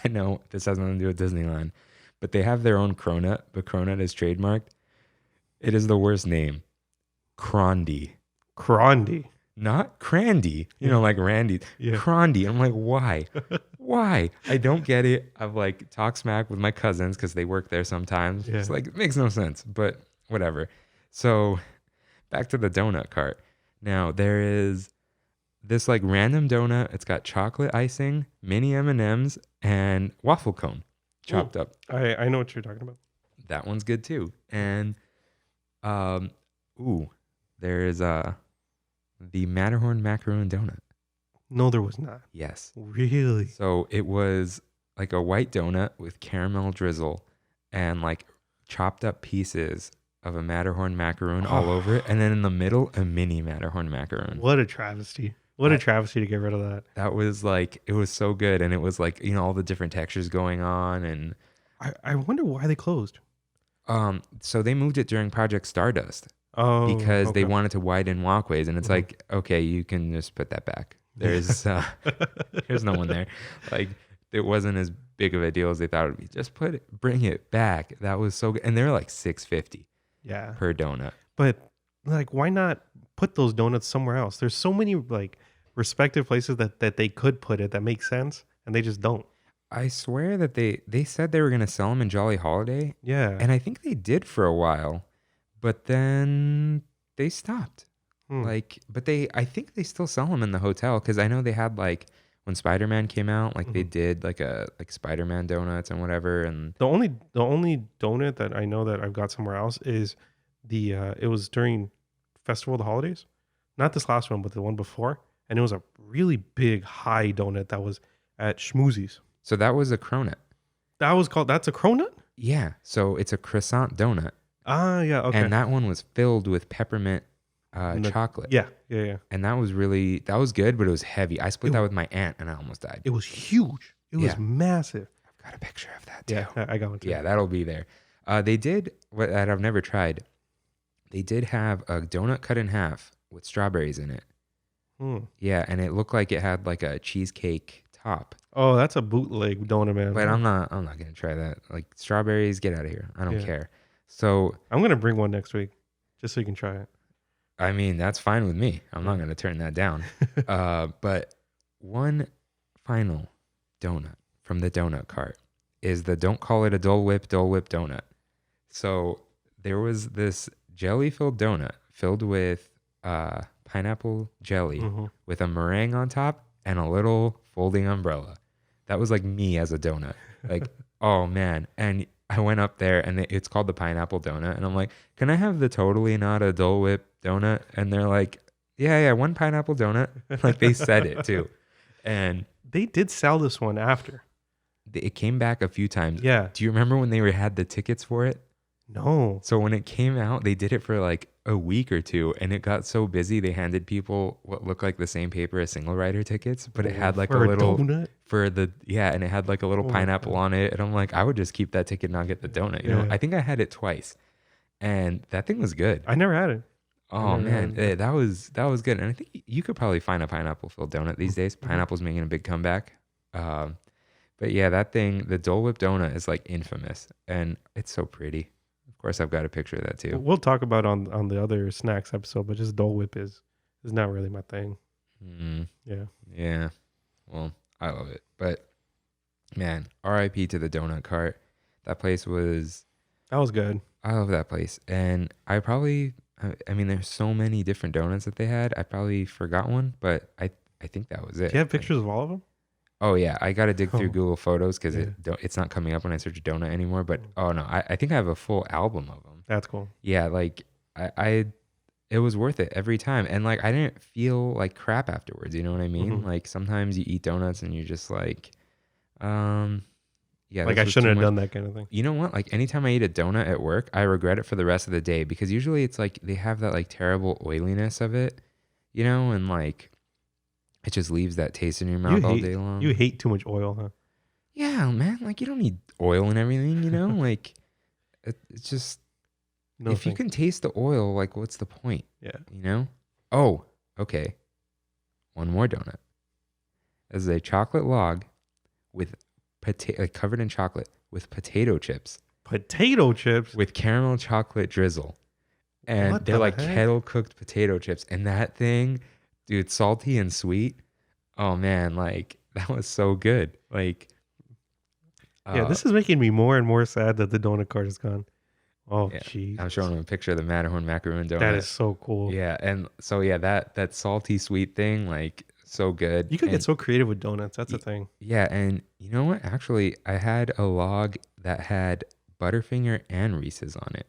I know, this has nothing to do with Disneyland, but they have their own cronut, but cronut is trademarked. It is the worst name. Crondy. Crondy. Not Crandy. You Yeah. know, like Randy. Yeah. Crondy. I'm like, why? Why? I don't get it. I've like talked smack with my cousins because they work there sometimes. Yeah. It's like, it makes no sense, but whatever. So back to the donut cart. Now there is this like random donut. It's got chocolate icing, mini M&Ms, and waffle cone chopped up. I know what you're talking about. That one's good too. And there is the Matterhorn Macaroon donut. No, there was not. Yes. Really? So it was like a white donut with caramel drizzle and like chopped up pieces of a Matterhorn macaroon all over it. And then in the middle, a mini Matterhorn macaroon. What a travesty. What a travesty to get rid of that. That was like, it was so good. And it was like, you know, all the different textures going on. And I wonder why they closed. so they moved it during Project Stardust Oh, because they okay. wanted to widen walkways. And it's Mhm. like, okay, you can just put that back. There's there's no one there. Like it wasn't as big of a deal as they thought it would be. Just bring it back. That was so good. And they're like $6.50 Yeah. per donut. But like, why not put those donuts somewhere else? There's so many like respective places that they could put it that make sense, and they just don't. I swear that they said they were gonna sell them in Jolly Holiday, Yeah. and I think they did for a while, but then they stopped. Like, but I think they still sell them in the hotel because I know they had like when Spider-Man came out, like they did like Spider-Man donuts and whatever. And The only donut that I know that I've got somewhere else is it was during Festival of the Holidays, not this last one, but the one before, and it was a really big high donut that was at Schmoozie's. so that was a cronut. That's a cronut? Yeah, so it's a croissant donut, Ah, yeah, okay. and that one was filled with peppermint chocolate. yeah. And that was good, but it was heavy. I split that with my aunt, and I almost died. It was huge. It was Yeah. massive. I've got a picture of that too. Yeah, I got one too. Yeah, that'll be there. They did what that I've never tried. They did have a donut cut in half with strawberries in it. Yeah, and it looked like it had like a cheesecake top. Oh, that's a bootleg donut, man. But I'm not gonna try that. Like strawberries, get out of here. I don't care. So I'm gonna bring one next week, just so you can try it. I mean, that's fine with me. I'm not gonna turn that down. But one final donut from the donut cart is the don't call it a Dole Whip donut. So there was this jelly-filled donut filled with pineapple jelly with a meringue on top and a little folding umbrella. That was like me as a donut. Like, oh man. And I went up there and it's called the pineapple donut. And I'm like, can I have the totally not a Dole Whip donut? And they're like, yeah, one pineapple donut. Like they said it too. And They did sell this one after. it came back a few times. Yeah. Do you remember when they had the tickets for it? No. So when it came out, they did it for like a week or two, and it got so busy they handed people what looked like the same paper as single rider tickets, but it had like For a little donut? and it had like a little Oh my pineapple God. on it, and I'm like, I would just keep that ticket and not get the donut. You know, Yeah. I think I had it twice, and that thing was good. I never had it. Oh never man, had it. that was good, and I think you could probably find a pineapple filled donut these days. Pineapple's making a big comeback. But yeah, that thing, the Dole Whip donut is like infamous, and it's so pretty. Of course, I've got a picture of that too. We'll talk about on the other snacks episode, but just Dole Whip is not really my thing. Yeah. Yeah. Well, I love it. But man, RIP to the donut cart. That place was, That was good. I love that place. And I mean, there's so many different donuts that they had. I probably forgot one, but I think that was it. Do you have pictures of all of them? Oh yeah. I got to dig through Oh. Google Photos because Yeah. it's not coming up when I search donut anymore. But oh no, I think I have a full album of them. That's cool. Yeah, like I it was worth it every time. And like I didn't feel like crap afterwards, you know what I mean? Mhm. Like sometimes you eat donuts and you're just like, yeah, Like this I was shouldn't too have much. done that kind of thing. You know what? Like anytime I eat a donut at work, I regret it for the rest of the day because usually it's like they have that like terrible oiliness of it, you know, and like it just leaves that taste in your mouth all day long. You hate too much oil, huh? Yeah, man. Like you don't need oil and everything, you know? Like it's just No, if you can taste the oil, like what's the point? Yeah. You know? Oh, okay. One more donut. This is a chocolate log with covered in chocolate with potato chips. Potato chips. With caramel chocolate drizzle. And What they're the like heck? kettle cooked potato chips. And that thing, dude, salty and sweet. Oh man, like that was so good. Like Yeah, this is making me more and more sad that the donut cart is gone. Oh, yeah, jeez. I'm showing them a picture of the Matterhorn Macaroon donut. That is so cool. Yeah, and so yeah, that salty sweet thing, like so good. You could And get so creative with donuts. That's the thing. yeah, and you know what? Actually, I had a log that had Butterfinger and Reese's on it,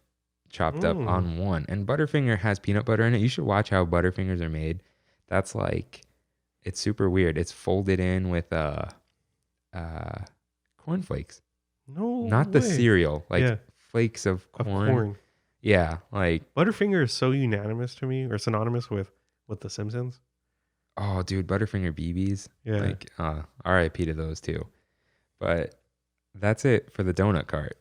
chopped up on one. And Butterfinger has peanut butter in it. You should watch how Butterfingers are made. That's like, it's super weird. It's folded in with cornflakes, No, not the way. cereal, like Yeah. flakes of Of corn. corn. Yeah, like Butterfinger is so unanimous to me, or synonymous with the Simpsons. oh, dude, Butterfinger BBs. Yeah. Like, RIP to those two. But that's it for the donut cart.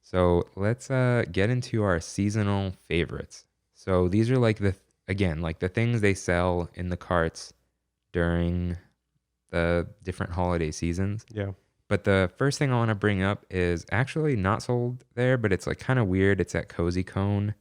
So let's get into our seasonal favorites. So these are like like the things they sell in the carts during the different holiday seasons. Yeah. But the first thing I want to bring up is actually not sold there, but it's like kind of weird. It's at Cozy Cone.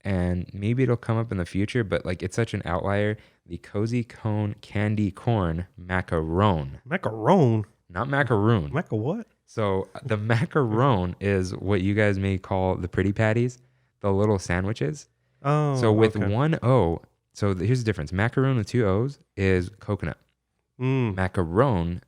And maybe it'll come up in the future, but like it's such an outlier. The Cozy Cone candy corn macaron. Macaron. Not macaroon. Maca what? So the macaron is what you guys may call the pretty patties, the little sandwiches. Oh. So with okay. one O, so here's the difference. Macaroon with two O's is coconut. Macaron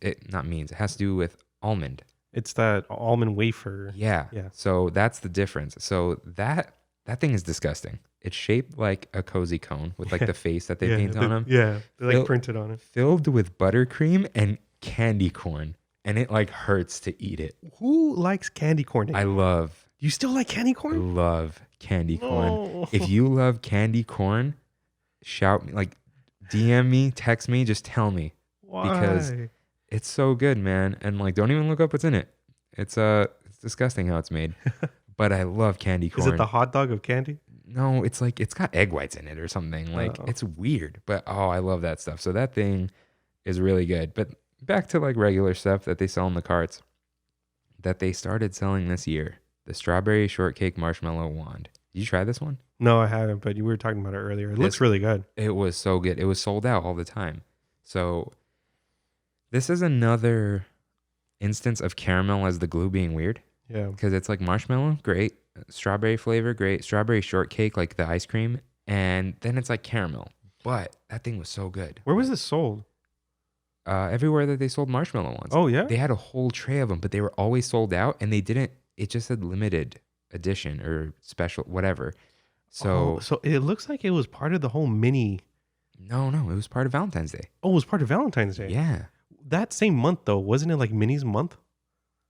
it has to do with almond. It's that almond wafer. Yeah. Yeah. So that's the difference. So that thing is disgusting. It's shaped like a cozy cone with like the face that they paint on them. Yeah. They like Fil- printed on it. Filled with buttercream and candy corn. And it like hurts to eat it. Who likes candy corn? I love You still like candy corn? candy corn. No. If you love candy corn, shout me, like DM me, text me, just tell me. Why? Because it's so good, man. And like don't even look up what's in it. It's disgusting how it's made. But I love candy corn. Is it the hot dog of candy? No, it's like it's got egg whites in it or something. Like it's weird. But I love that stuff. So that thing is really good. But back to like regular stuff that they sell in the carts that they started selling this year. The strawberry shortcake marshmallow wand. Did you try this one? No, I haven't, but you were talking about it earlier. It looks really good. It was so good. It was sold out all the time. So this is another instance of caramel as the glue being weird. Yeah. Because it's like marshmallow, great. Strawberry flavor, great. Strawberry shortcake, like the ice cream. And then it's like caramel. But that thing was so good. Where was this sold? Everywhere that they sold marshmallow ones. Oh, yeah? They had a whole tray of them, but they were always sold out. And they didn't, it just said limited edition or special, whatever. So, so it looks like it was part of the whole mini. no, it was part of Valentine's Day. Oh, it was part of Valentine's Day. Yeah. That same month, though, wasn't it like Minnie's month?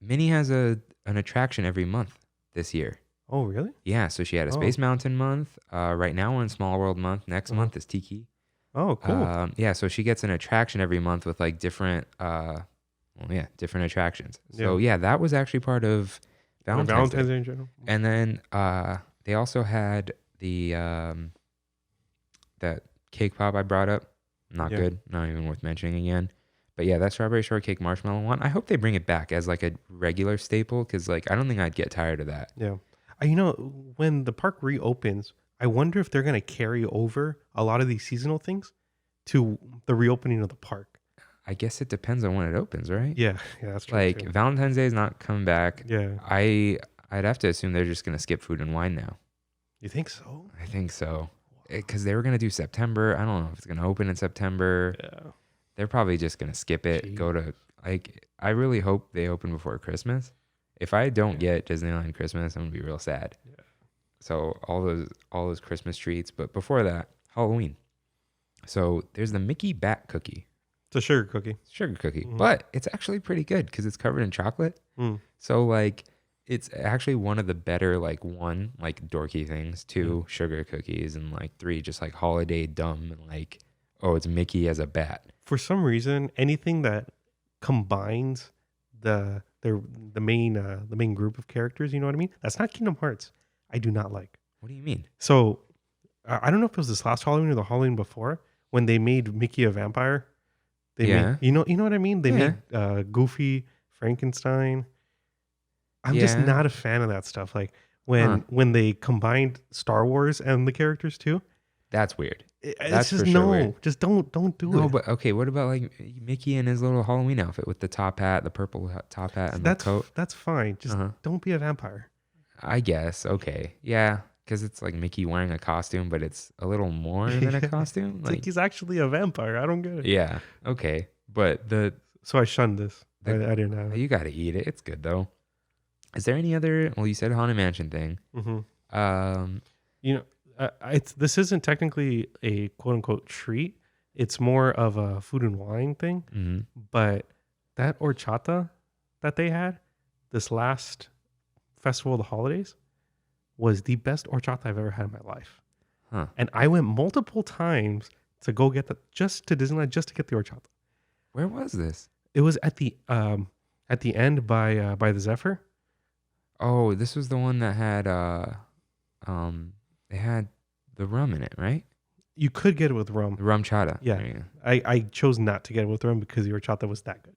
Minnie has an attraction every month this year. Oh, really? Yeah, so she had a Space Mountain month. Right now we're in Small World month. Next month is Tiki. Oh, cool. Yeah, so she gets an attraction every month with like different different attractions. So yeah, that was actually part of Valentine's Day. Day in general. And then they also had the that cake pop I brought up. Not good. Not even worth mentioning again. But yeah, that strawberry shortcake marshmallow one. I hope they bring it back as like a regular staple because like I don't think I'd get tired of that. Yeah. You know, when the park reopens, I wonder if they're going to carry over a lot of these seasonal things to the reopening of the park. I guess it depends on when it opens, right? Yeah, that's true. Like too. Valentine's Day is not coming back. Yeah. I'd have to assume they're just gonna skip food and wine now. You think so? I think so, because they were gonna do September. I don't know if it's gonna open in September. Yeah. They're probably just gonna skip it. Gee. Go to like. I really hope they open before Christmas. If I don't get Disneyland Christmas, I'm gonna be real sad. Yeah. So all those Christmas treats, but before that, Halloween. So there's the Mickey Bat cookie, It's a sugar cookie. sugar cookie, but it's actually pretty good because it's covered in chocolate. So like it's actually one of the better, like, one, like, dorky things, two, sugar cookies, and like three, just like holiday dumb and like, oh, it's Mickey as a bat. For some reason, anything that combines the main group of characters, you know what I mean? That's not Kingdom Hearts. I do not like. What do you mean? So I don't know if it was this last Halloween or the Halloween before when they made Mickey a vampire. They Yeah. made, you know what I mean? They Yeah. made Goofy, Frankenstein. I'm just Yeah. not a fan of that stuff. Like when they combined Star Wars and the characters too. That's weird. It's That's just for sure no, weird. just don't do No, it. but okay, what about like Mickey and his little Halloween outfit with the top hat, the purple top hat, and the coat? That's fine. Just don't be a vampire. I guess. Okay. Yeah. Because it's like Mickey wearing a costume, but it's a little more than a costume. It's like he's actually a vampire. I don't get it. Yeah. Okay. But So I shunned this. I didn't have it. you got to eat it. It's good though. Is there any other? Well, you said Haunted Mansion thing. You know, this isn't technically a quote unquote treat. It's more of a food and wine thing. Mhm. But that horchata that they had this last festival of the holidays was the best horchata I've ever had in my life. Huh. And I went multiple times to go get just to Disneyland just to get the horchata. Where was this? It was at the end by the Zephyr. Oh, this was the one that had they had the rum in it, right? You could get it with rum. The rum chata. Yeah. There you go. I chose not to get it with rum because the horchata was that good.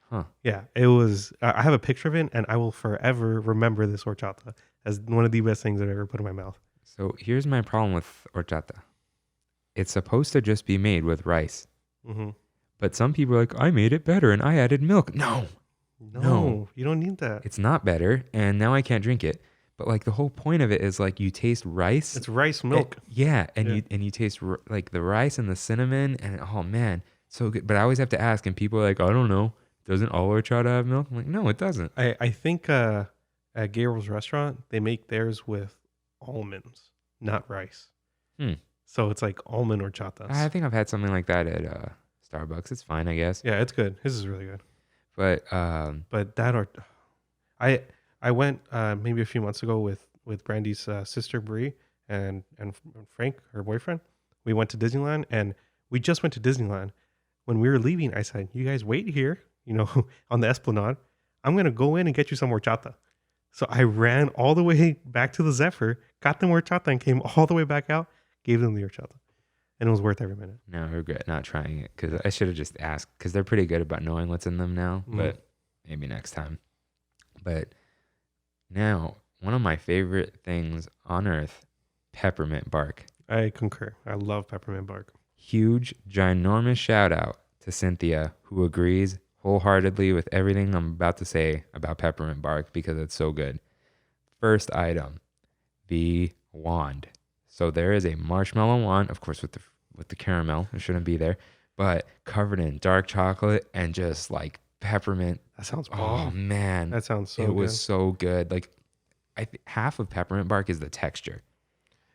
Huh. Yeah, it was. I have a picture of it, and I will forever remember this horchata as one of the best things I've ever put in my mouth. So here's my problem with horchata. It's supposed to just be made with rice. Mm-hmm. But some people are like, I made it better and I added milk. No, No, you don't need that. it's not better. And now I can't drink it. But like the whole point of it is like you taste rice. It's rice milk. You taste like the rice and the cinnamon and oh man, so good. But I always have to ask, and people are like, I don't know. Doesn't all horchata have milk? I'm like, no, it doesn't. I think at Gabriel's restaurant they make theirs with almonds, not rice. So it's like almond horchata. I think I've had something like that at Starbucks. It's fine, I guess. Yeah, it's good. His is really good. But that or I went maybe a few months ago with Brandy's sister Bree and Frank, her boyfriend. We went to Disneyland, and we just went to Disneyland. When we were leaving, I said, "You guys wait here, on the Esplanade. I'm gonna go in and get you some horchata." So I ran all the way back to the Zephyr, got them horchata, and came all the way back out, gave them the horchata, and it was worth every minute. now I regret not trying it because I should have just asked because they're pretty good about knowing what's in them now. But maybe next time. But now, one of my favorite things on earth, Peppermint Bark. I concur. I love Peppermint Bark. Huge, ginormous shout out to Cynthia, who agrees wholeheartedly with everything I'm about to say about Peppermint Bark because it's so good. First item, the wand. So there is a marshmallow wand, of course, with the caramel. It shouldn't be there, but covered in dark chocolate and just like peppermint. That sounds Oh bomb. man, That sounds so it good. was so good. Like half of Peppermint Bark is the texture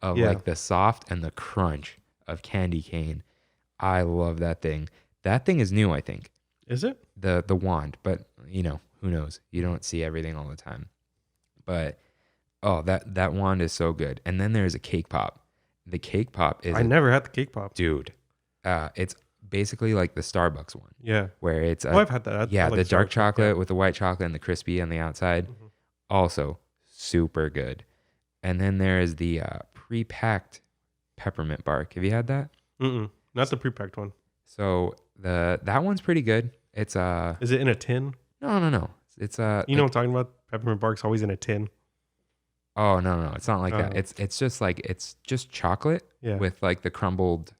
of Yeah. like the soft and the crunch of candy cane. I love that thing. That thing is new, I think. Is it? The wand, but who knows? You don't see everything all the time. But oh, that wand is so good. And then there's a cake pop. The cake pop is I never had the cake pop. dude. It's basically like the Starbucks one Yeah. where it's I've had that. yeah, I like the dark Starbucks, chocolate yeah. with the white chocolate and the crispy on the outside. Mhm. Also super good. And then there is the pre-packed Peppermint Bark. Have you had that? Mm-mm. Not the pre-packed one. So that one's pretty good. It's Is it in a tin? no. It's You know what I'm talking about? Peppermint Bark's always in a tin. oh no, it's not like that. Oh. It's just like it's just chocolate Yeah. with like the crumbled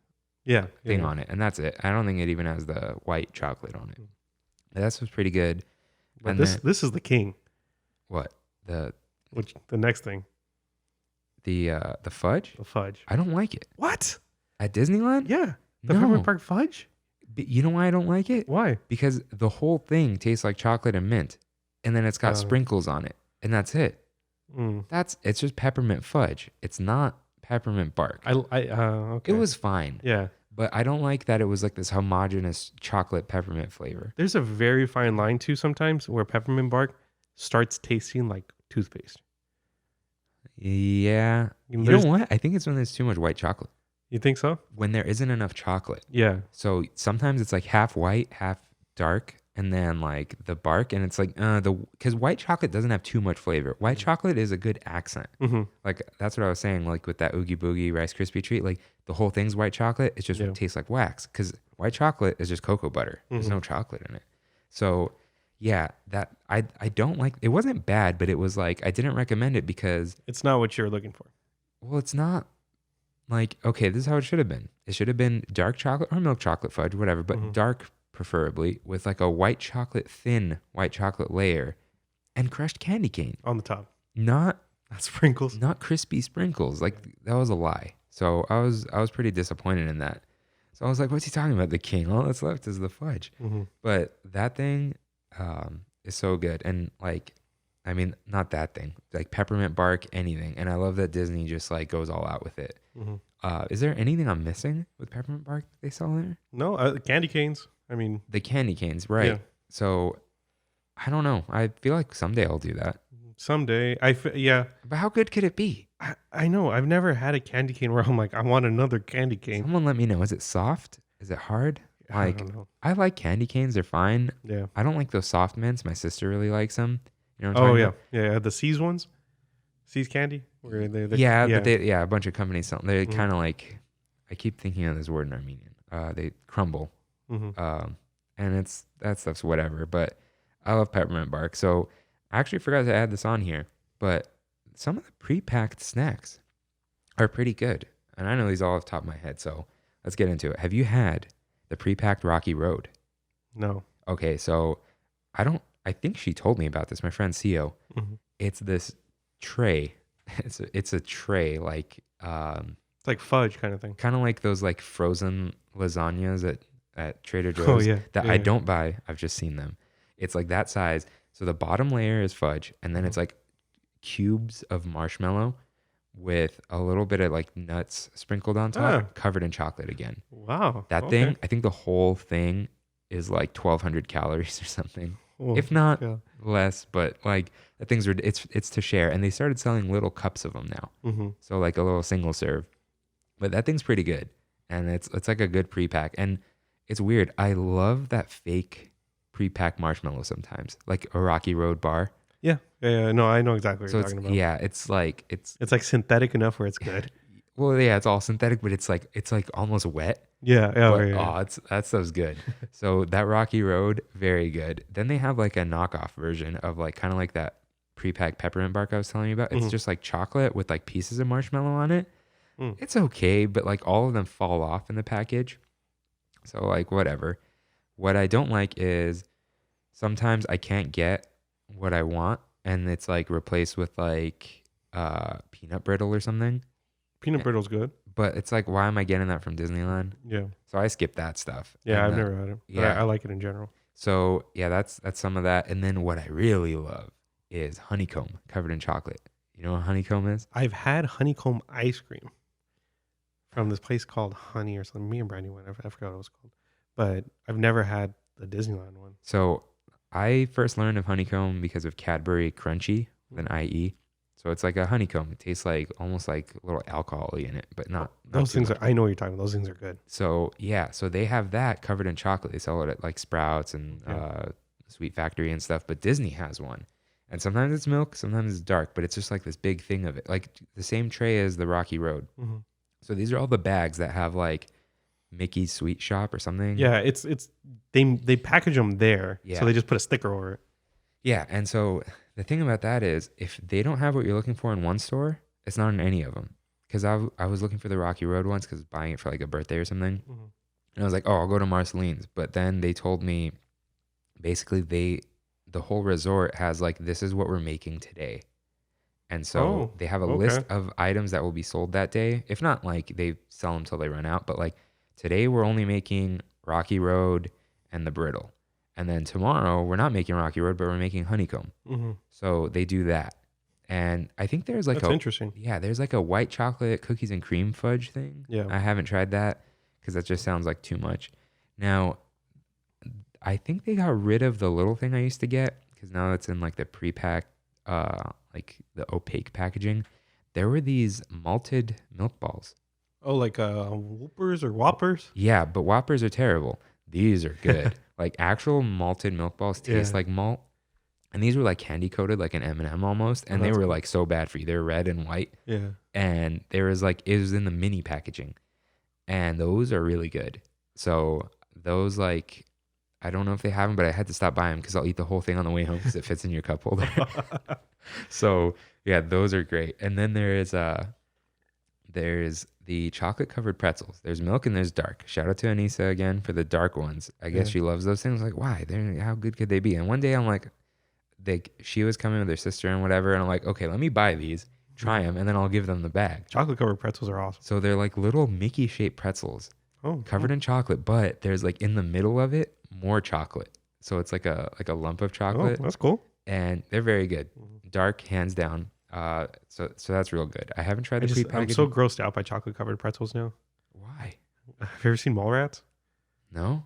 yeah. thing yeah. on it, and that's it. I don't think it even has the white chocolate on it. That's what's pretty good. But And this is the king. what the Next thing, fudge? the fudge. I don't like it What? at Disneyland. Yeah. The No. Peppermint Bark fudge? But you know why I don't like it? Why? Because the whole thing tastes like chocolate and mint. and then it's got sprinkles on it, and that's it. It's just peppermint fudge. It's not peppermint bark. Okay. It was fine. Yeah. But I don't like that it was like this homogenous chocolate peppermint flavor. There's a very fine line too sometimes where peppermint bark starts tasting like toothpaste. Yeah. You know what? I think it's when there's too much white chocolate. You think so? When there isn't enough chocolate. Yeah. So sometimes it's like half white, half dark, and then like the bark, and it's like because white chocolate doesn't have too much flavor. White chocolate is a good accent. Like that's what I was saying. Like with that Oogie Boogie Rice Krispie treat, like the whole thing's white chocolate. It just tastes like wax because white chocolate is just cocoa butter. There's no chocolate in it. So yeah, that I don't like. It wasn't bad, but it was like I didn't recommend it because it's not what you're looking for. Well, it's not. Like, okay, this is how it should have been. It should have been dark chocolate or milk chocolate fudge, whatever, but dark preferably with like a white chocolate, thin white chocolate layer and crushed candy cane. On the top. Not sprinkles. Not crispy sprinkles. Like that was a lie. So I was pretty disappointed in that. So I was like, what's he talking about? The king. All that's left is the fudge. But that thing is so good. And like, I mean, not that thing, like peppermint bark, anything. And I love that Disney just like goes all out with it. Is there anything I'm missing with peppermint bark that they sell there? No, candy canes. I mean, the candy canes, right? Yeah. So I don't know. I feel like someday I'll do that. Someday, yeah. But how good could it be? I know. I've never had a candy cane where I'm like, I want another candy cane. Someone let me know. Is it soft? Is it hard? Like, I don't know. I like candy canes. They're fine. Yeah. I don't like those soft mints. My sister really likes them. You know what I'm talking about? Yeah. The C's ones. C's candy. Where but a bunch of companies sell them. They're kind of like, I keep thinking of this word in Armenian. They crumble. And that stuff's whatever. But I love peppermint bark. So I actually forgot to add this on here. But some of the pre-packed snacks are pretty good. And I know these all off the top of my head. So let's get into it. Have you had the pre-packed Rocky Road? No. Okay, so I think she told me about this. My friendCio. It's this tray. It's a tray like it's like fudge kind of thing. Kind of like those like frozen lasagnas at Trader Joe's I don't buy. I've just seen them. It's like that size. So the bottom layer is fudge, and then it's like cubes of marshmallow with a little bit of like nuts sprinkled on top, covered in chocolate again. Wow. That thing, I think the whole thing is like 1,200 calories or something. If not less, but like the things it's to share. And they started selling little cups of them now. So like a little single serve. But that thing's pretty good. And it's like a good pre-pack. And it's weird. I love that fake pre-packed marshmallow sometimes. Like a Rocky Road bar. Yeah. No, I know exactly what you're talking about. Yeah, it's like synthetic enough where it's good. Well, yeah, it's all synthetic, but it's like almost wet. Yeah. That stuff's good. So that Rocky Road, very good. Then they have like a knockoff version of like kind of like that pre-packed peppermint bark I was telling you about. It's just like chocolate with like pieces of marshmallow on it. It's okay, but like all of them fall off in the package. So like whatever. What I don't like is sometimes I can't get what I want, and it's like replaced with like peanut brittle or something. Peanut brittle's good. But it's like, why am I getting that from Disneyland? Yeah. So I skip that stuff. Yeah, I've never had it. But I like it in general. So yeah, that's some of that. And then what I really love is honeycomb covered in chocolate. You know what honeycomb is? I've had honeycomb ice cream from this place called Honey or something. Me and Brandy went. I forgot what it was called. But I've never had the Disneyland one. So I first learned of honeycomb because of Cadbury Crunchy with an IE. So it's like a honeycomb. It tastes like almost like a little alcohol in it, but not those things I know what you're talking about. Those things are good. So yeah, so they have that covered in chocolate. They sell it at like Sprouts and Sweet Factory and stuff, but Disney has one. And sometimes it's milk, sometimes it's dark, but it's just like this big thing of it. Like the same tray as the Rocky Road. So these are all the bags that have like Mickey's Sweet Shop or something. Yeah, they package them there. Yeah. So they just put a sticker over it. Yeah, and so the thing about that is if they don't have what you're looking for in one store, it's not in any of them. Because I was looking for the Rocky Road ones because buying it for like a birthday or something. And I was like, oh, I'll go to Marceline's. But then they told me basically the whole resort has like, this is what we're making today. And so they have a list of items that will be sold that day. If not, like they sell them till they run out. But like today we're only making Rocky Road and the brittle. And then tomorrow we're not making Rocky Road, but we're making Honeycomb. Mm-hmm. So they do that. And I think there's like That's interesting. Yeah, there's like a white chocolate cookies and cream fudge thing. Yeah. I haven't tried that because that just sounds like too much. Now, I think they got rid of the little thing I used to get because now it's in like the pre-packed, like the opaque packaging. There were these malted milk balls. Oh, like Whoopers or Whoppers? Yeah, but Whoppers are terrible. These are good. Like actual malted milk balls taste like malt. And these were like candy coated, like an M&M almost. And they were like so bad for you. They were red and white. Yeah. And there was like, it was in the mini packaging. And those are really good. So those like, I don't know if they have them, but I had to stop by them because I'll eat the whole thing on the way home because it fits in your cup holder. So yeah, those are great. And then there's the chocolate covered pretzels. There's milk and there's dark. Shout out to Anissa again for the dark ones. I guess she loves those things. Like, why? How good could they be? And one day I'm like, she was coming with her sister and whatever, and I'm like, okay, let me buy these, try them, and then I'll give them the bag. Chocolate covered pretzels are awesome. So they're like little Mickey shaped pretzels, covered in chocolate, but there's like in the middle of it more chocolate. So it's like a lump of chocolate. Oh, that's cool. And they're very good. Dark, hands down. So that's real good. I haven't tried the I'm pre-packaged. so grossed out by chocolate covered pretzels now. Why? Have you ever seen Mallrats? No.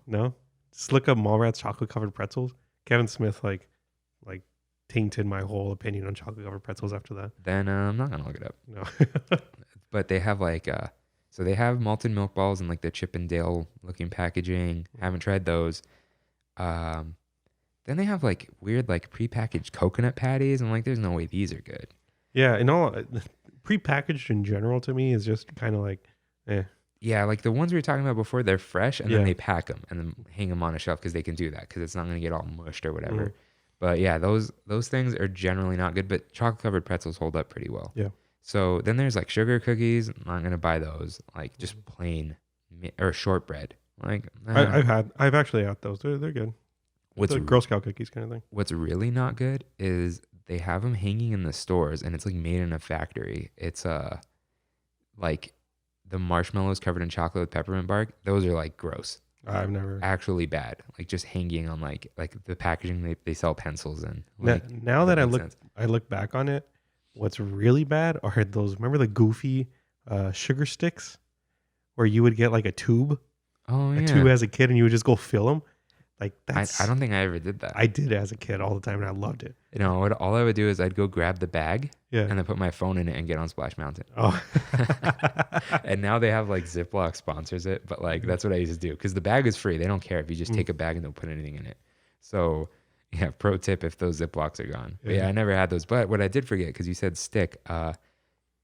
Just look up Mallrats chocolate covered pretzels. Kevin Smith like tainted my whole opinion on chocolate covered pretzels after that. Then I'm not gonna look it up. No. But they have like so they have malted milk balls and like the Chip and Dale looking packaging. Haven't tried those. Then they have like weird like prepackaged coconut patties. I'm like, there's no way these are good. Yeah, and all prepackaged in general to me is just kind of like, Yeah, like the ones we were talking about before, they're fresh and then they pack them and then hang them on a shelf because they can do that because it's not going to get all mushed or whatever. Mm-hmm. But yeah, those things are generally not good, but chocolate covered pretzels hold up pretty well. Yeah. So then there's like sugar cookies. I'm not going to buy those. Like just plain or shortbread. Like I've actually had those. They're good. What's like Girl Scout cookies kind of thing. What's really not good is they have them hanging in the stores and it's like made in a factory. It's like the marshmallows covered in chocolate with peppermint bark. Those are like gross. I've never actually bad. Like just hanging on like the packaging they sell pencils in. Like, now that I look back on it, what's really bad are those. Remember the goofy sugar sticks, where you would get like a tube. Oh yeah. A tube as a kid, and you would just go fill them. Like that's. I don't think I ever did that. I did as a kid all the time, and I loved it. You know, all I would do is I'd go grab the bag, and then put my phone in it and get on Splash Mountain. Oh. And now they have like Ziploc sponsors it, but like that's what I used to do because the bag is free. They don't care if you just take a bag and don't put anything in it. So yeah, pro tip if those Ziplocs are gone. But yeah, I never had those. But what I did forget because you said stick,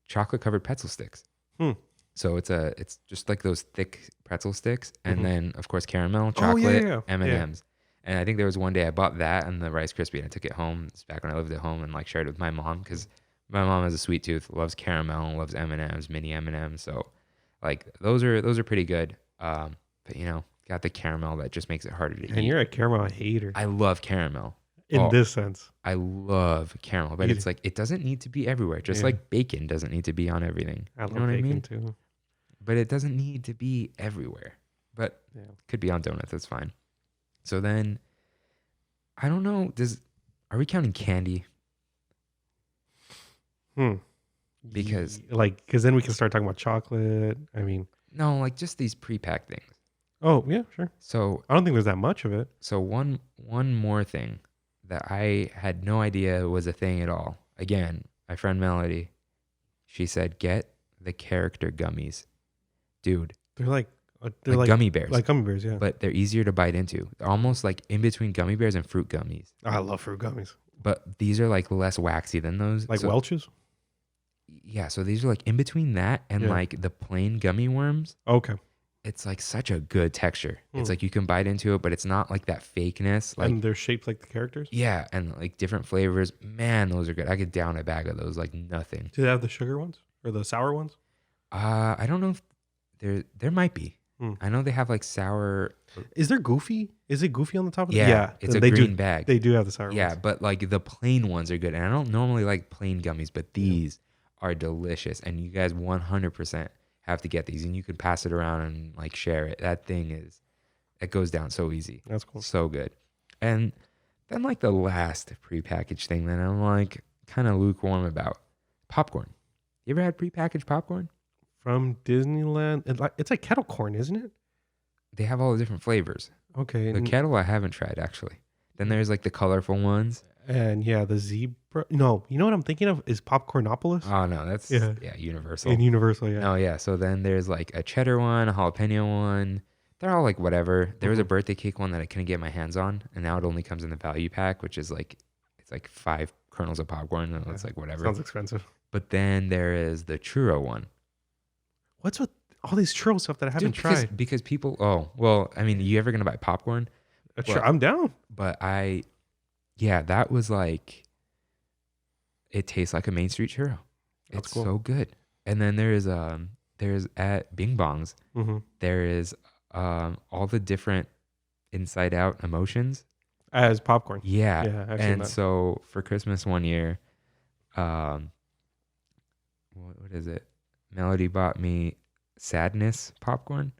chocolate covered pretzel sticks. So it's just like those thick pretzel sticks, and then of course caramel, chocolate, M&Ms. And I think there was one day I bought that and the Rice Krispie, and I took it home. It's back when I lived at home and like shared it with my mom because my mom has a sweet tooth, loves caramel, loves M&Ms, mini M&Ms. So like those are pretty good. But you know, got the caramel that just makes it harder to eat. And you're a caramel hater. I love caramel. In this sense. I love caramel, but it's like it doesn't need to be everywhere. Just like bacon doesn't need to be on everything. I love bacon too. But it doesn't need to be everywhere. But could be on donuts. That's fine. So then, I don't know. Are we counting candy? Because then we can start talking about chocolate. I mean, no, like just these pre-packed things. Oh yeah, sure. So I don't think there's that much of it. So one more thing that I had no idea was a thing at all. Again, my friend Melody, she said, get the character gummies. Dude, they're like gummy bears. Like gummy bears, yeah. But they're easier to bite into. They're almost like in between gummy bears and fruit gummies. I love fruit gummies. But these are like less waxy than those. Like Welch's? Yeah, so these are like in between that and like the plain gummy worms. Okay. It's like such a good texture. It's like you can bite into it, but it's not like that fakeness. Like, and they're shaped like the characters? Yeah, and like different flavors. Man, those are good. I could down a bag of those like nothing. Do they have the sugar ones or the sour ones? I don't know if there might be. I know they have like sour. Is there Goofy? Is it Goofy on the top of it? Yeah, it's a green bag. They do have the sour ones. Yeah, but like the plain ones are good. And I don't normally like plain gummies, but these are delicious. And you guys 100% have to get these. And you can pass it around and like share it. That thing it goes down so easy. That's cool. So good. And then like the last prepackaged thing that I'm like kind of lukewarm about, popcorn. You ever had prepackaged popcorn? From Disneyland. It's like kettle corn, isn't it? They have all the different flavors. Okay. The kettle I haven't tried actually. Then there's like the colorful ones. And yeah, the zebra. No, you know what I'm thinking of is Popcornopolis. Oh no, that's Yeah. Universal. In Universal, yeah. Oh yeah. So then there's like a cheddar one, a jalapeno one. They're all like whatever. There was a birthday cake one that I couldn't get my hands on, and now it only comes in the value pack, which is like it's like 5 kernels of popcorn, and it's like whatever. Sounds expensive. But then there is the churro one. What's with all these churro stuff that I haven't tried? Because people. Oh well, I mean, you ever gonna buy popcorn? Sure, I'm down. But that was like. It tastes like a Main Street churro. That's It's cool. so good. And then there's at Bing Bongs, there is all the different inside out emotions As popcorn. yeah Yeah, I've seen and that. so for Christmas one year what is it, Melody bought me sadness popcorn,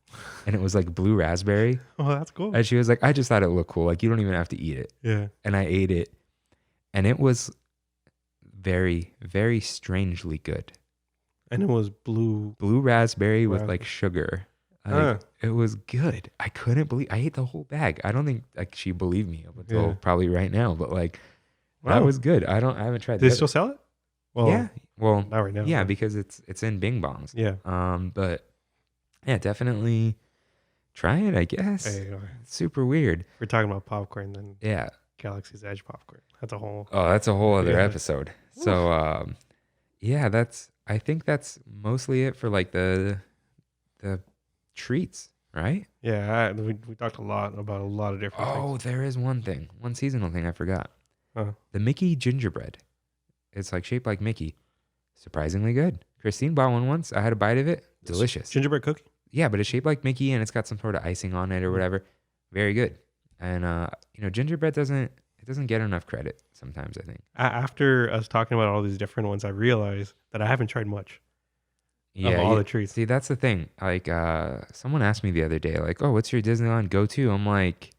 and it was like blue raspberry, Oh, that's cool. and she was like, I just thought it looked cool, like you don't even have to eat it. Yeah. And I ate it, and it was very, very strangely good. And it was blue. Blue raspberry with Raspberry. like sugar. Like, Huh. It was good. I couldn't believe I ate the whole bag. I don't think like she believed me up until Yeah. probably right now, but like Wow. that was good. I haven't tried Do they the still other- sell it? Well, yeah. Well, not right now. yeah, but- because it's in Bing Bongs. yeah. But yeah, definitely try it, I guess. Hey, It's super weird. we're talking about popcorn, then Yeah. Galaxy's Edge popcorn. That's a whole. Oh, that's a whole other Yeah. episode. So yeah, I think that's mostly it for like the treats, right? Yeah, we talked a lot about a lot of different Oh, there is one seasonal thing I forgot. Huh. The Mickey gingerbread. It's like shaped like Mickey. Surprisingly good. Christine bought one once. I had a bite of it. Delicious. things. Gingerbread cookie. Yeah, but it's shaped like Mickey, and it's got some sort of icing on it or whatever. Very good. And gingerbread doesn't get enough credit sometimes, I think. After us talking about all these different ones, I realized that I haven't tried much of all the treats. See, that's the thing. Like, someone asked me the other day, like, "Oh, what's your Disneyland go-to?" I'm like,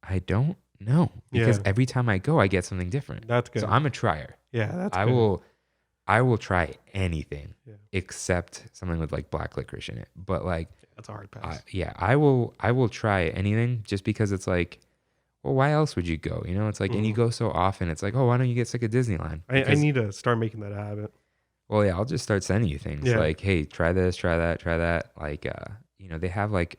I don't know, because Yeah. every time I go, I get something different. That's good. So I'm a trier. Yeah, that's I good. will try anything Yeah. except something with like black licorice in it. But like, That's a hard pass. I will try anything just because it's like, well, why else would you go? You know, it's like, and you go so often, it's like, oh, why don't you get sick of Disneyland? I Because- need to start making that a habit. Well, yeah, I'll just start sending you things Yeah. like, hey, try this, try that, try that. Like, they have like,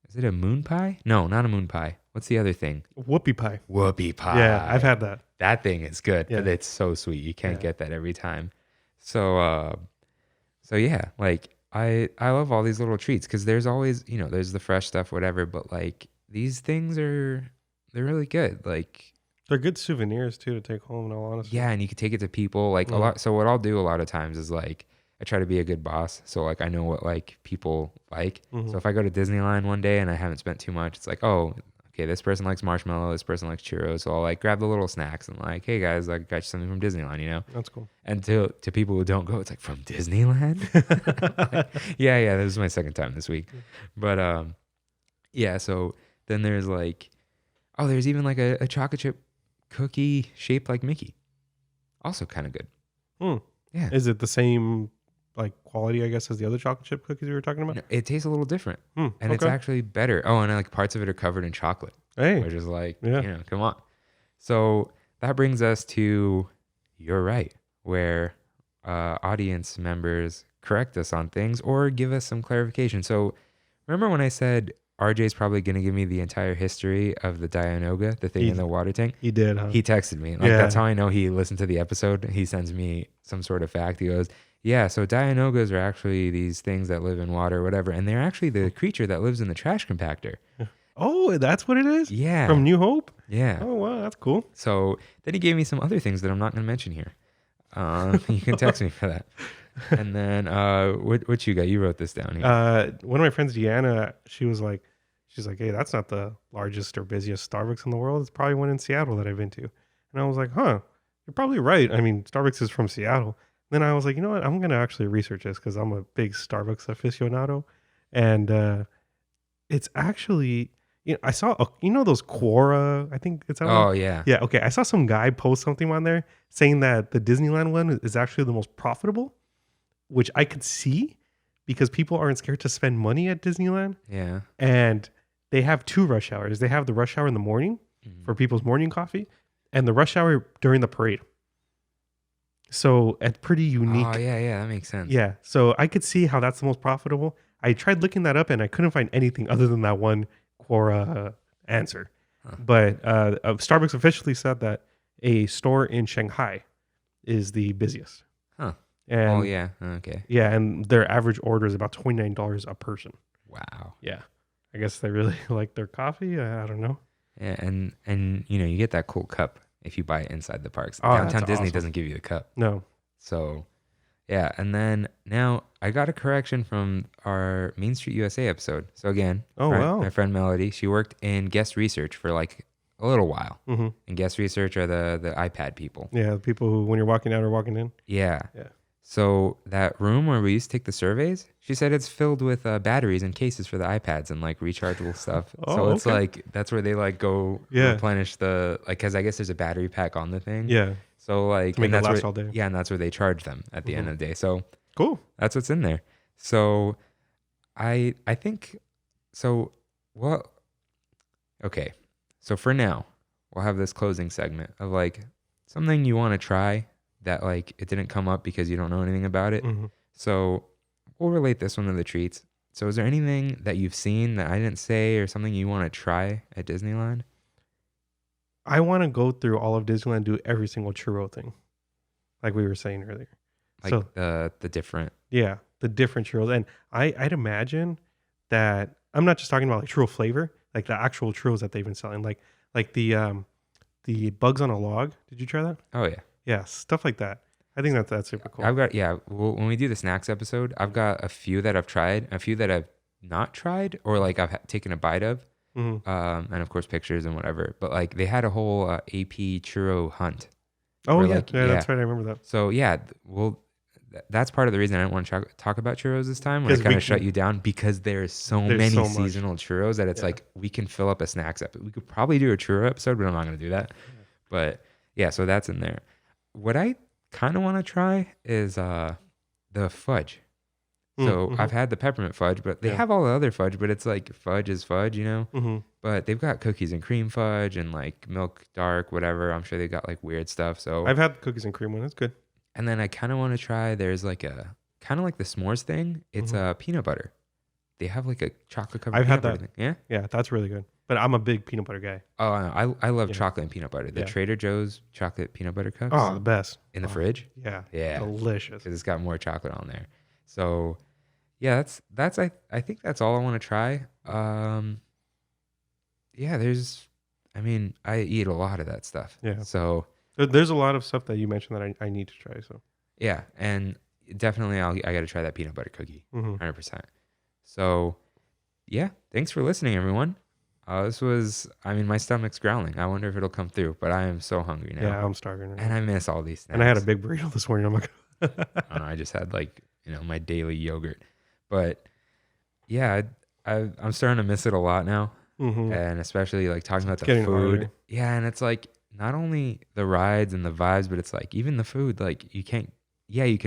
is it a moon pie? No, not a moon pie. What's the other thing? Whoopie pie. Whoopie pie. Yeah, I've had that. That thing is good, Yeah. but it's so sweet. You can't Yeah. get that every time. So yeah, like I love all these little treats because there's always, there's the fresh stuff, whatever. But like these things they're really good. Like, They're good souvenirs too to take home. In all honesty. yeah, and you can take it to people like a lot. So what I'll do a lot of times is like I try to be a good boss. So like I know what like people like. So if I go to Disneyland one day and I haven't spent too much, it's like, oh, okay, this person likes marshmallow, this person likes churros. So I'll like grab the little snacks and like, hey guys, I got you something from Disneyland, That's cool. And to people who don't go, it's like, from Disneyland? Like, yeah, this is my second time this week. But yeah, so then there's like, oh, there's even like a chocolate chip cookie shaped like Mickey. Also kind of good. Yeah. Is it the same like quality, I guess, as the other chocolate chip cookies we were talking about? No, it tastes a little different. And it's okay. actually better. Oh, and like parts of it are covered in chocolate. Hey. Which is like, Yeah. come on. So that brings us to You're Right, where audience members correct us on things or give us some clarification. So remember when I said RJ's probably going to give me the entire history of the Dianoga, the thing in the water tank? He did, huh? He texted me. Like, Yeah. that's how I know he listened to the episode. He sends me some sort of fact. He goes, yeah, so Dianogas are actually these things that live in water or whatever. And they're actually the creature that lives in the trash compactor. Oh, that's what it is? Yeah. From New Hope? Yeah. Oh, wow. That's cool. So then he gave me some other things that I'm not going to mention here. You can text me for that. And then what you got? You wrote this down here. One of my friends, Deanna, she's like, hey, that's not the largest or busiest Starbucks in the world. It's probably one in Seattle that I've been to. And I was like, huh, you're probably right. I mean, Starbucks is from Seattle. Then I was like, you know what? I'm going to actually research this because I'm a big Starbucks aficionado. And it's actually, I saw those Quora. I think it's Oh yeah. yeah. Okay, I saw some guy post something on there saying that the Disneyland one is actually the most profitable, which I could see because people aren't scared to spend money at Disneyland, Yeah. and they have 2 rush hours. They have the rush hour in the morning for people's morning coffee, and the rush hour during the parade. So it's pretty unique. Oh yeah, that makes sense. Yeah. So I could see how that's the most profitable. I tried looking that up and I couldn't find anything other than that one Quora answer. Huh. But Starbucks officially said that a store in Shanghai is the busiest. Huh. And Oh yeah. Okay. yeah, and their average order is about $29 a person. Wow. Yeah. I guess they really like their coffee. I don't know. Yeah, and you get that cool cup if you buy it inside the parks. Oh, Downtown that's Disney awesome. doesn't give you the cup. No. So, yeah. And then now I got a correction from our Main Street USA episode. So again, Oh, wow. my friend Melody, she worked in guest research for like a little while. Mm-hmm. And guest research are the iPad people. Yeah, the people who, when you're walking out or walking in. Yeah. Yeah. So that room where we used to take the surveys, she said it's filled with batteries and cases for the iPads and like rechargeable stuff. Oh, so it's okay. like, that's where they like go replenish the, like, cause I guess there's a battery pack on the thing. Yeah. So like, To make and it that's last where, all day. yeah, and that's where they charge them at the end of the day. So Cool. that's what's in there. So I think, so well, okay. So for now, we'll have this closing segment of like something you want to try that like it didn't come up because you don't know anything about it. Mm-hmm. So we'll relate this one to the treats. So is there anything that you've seen that I didn't say or something you want to try at Disneyland? I want to go through all of Disneyland, do every single churro thing, like we were saying earlier. Like So the different. yeah, the different churros, and I'd imagine that I'm not just talking about like churro flavor, like the actual churros that they've been selling, like the bugs on a log. Did you try that? Oh yeah. Yeah, stuff like that. I think that's super cool. I've got, yeah. Well, when we do the snacks episode, I've got a few that I've tried, a few that I've not tried, or like I've taken a bite of, Mm-hmm. and of course pictures and whatever. But like they had a whole AP churro hunt. Oh Or yeah, like, yeah, that's right. I remember that. So yeah, well, that's part of the reason I didn't want to talk about churros this time. When I 'Cause kind we of shut can- you down because there's so There's many so much. seasonal churros that it's Yeah. like we can fill up a snacks episode. We could probably do a churro episode, but I'm not going to do that. But yeah, so that's in there. What I kind of want to try is the fudge. So Mhm. I've had the peppermint fudge, but they Yeah. have all the other fudge, but it's like fudge is fudge, you know? Mm-hmm. But they've got cookies and cream fudge and like milk dark, whatever. I'm sure they got like weird stuff. So I've had the cookies and cream one. It's good. and then I kind of want to try, there's like a kind of like the s'mores thing. It's peanut butter. They have like a chocolate covered I've peanut had butter that. thing. Yeah. Yeah, that's really good. But I'm a big peanut butter guy. Oh, I love Yeah. chocolate and peanut butter. The Yeah. Trader Joe's chocolate peanut butter cups Oh, the best. in the Oh, fridge. Yeah. Yeah. Delicious. Because it's got more chocolate on there. So yeah, that's I think that's all I want to try. Yeah, I mean, I eat a lot of that stuff. Yeah. So There's a lot of stuff that you mentioned that I need to try. So yeah, and definitely I got to try that peanut butter cookie, Mhm. 100%. So yeah, thanks for listening, everyone. This was, I mean, my stomach's growling. I wonder if it'll come through, but I am so hungry now. yeah, I'm starving right And now. I miss all these snacks. And I had a big burrito this morning. I'm like, I don't know, I just had like, my daily yogurt. But yeah, I'm starting to miss it a lot now. Mhm. And especially like talking about the getting food. harder. Yeah, and it's like not only the rides and the vibes, but it's like even the food, like you can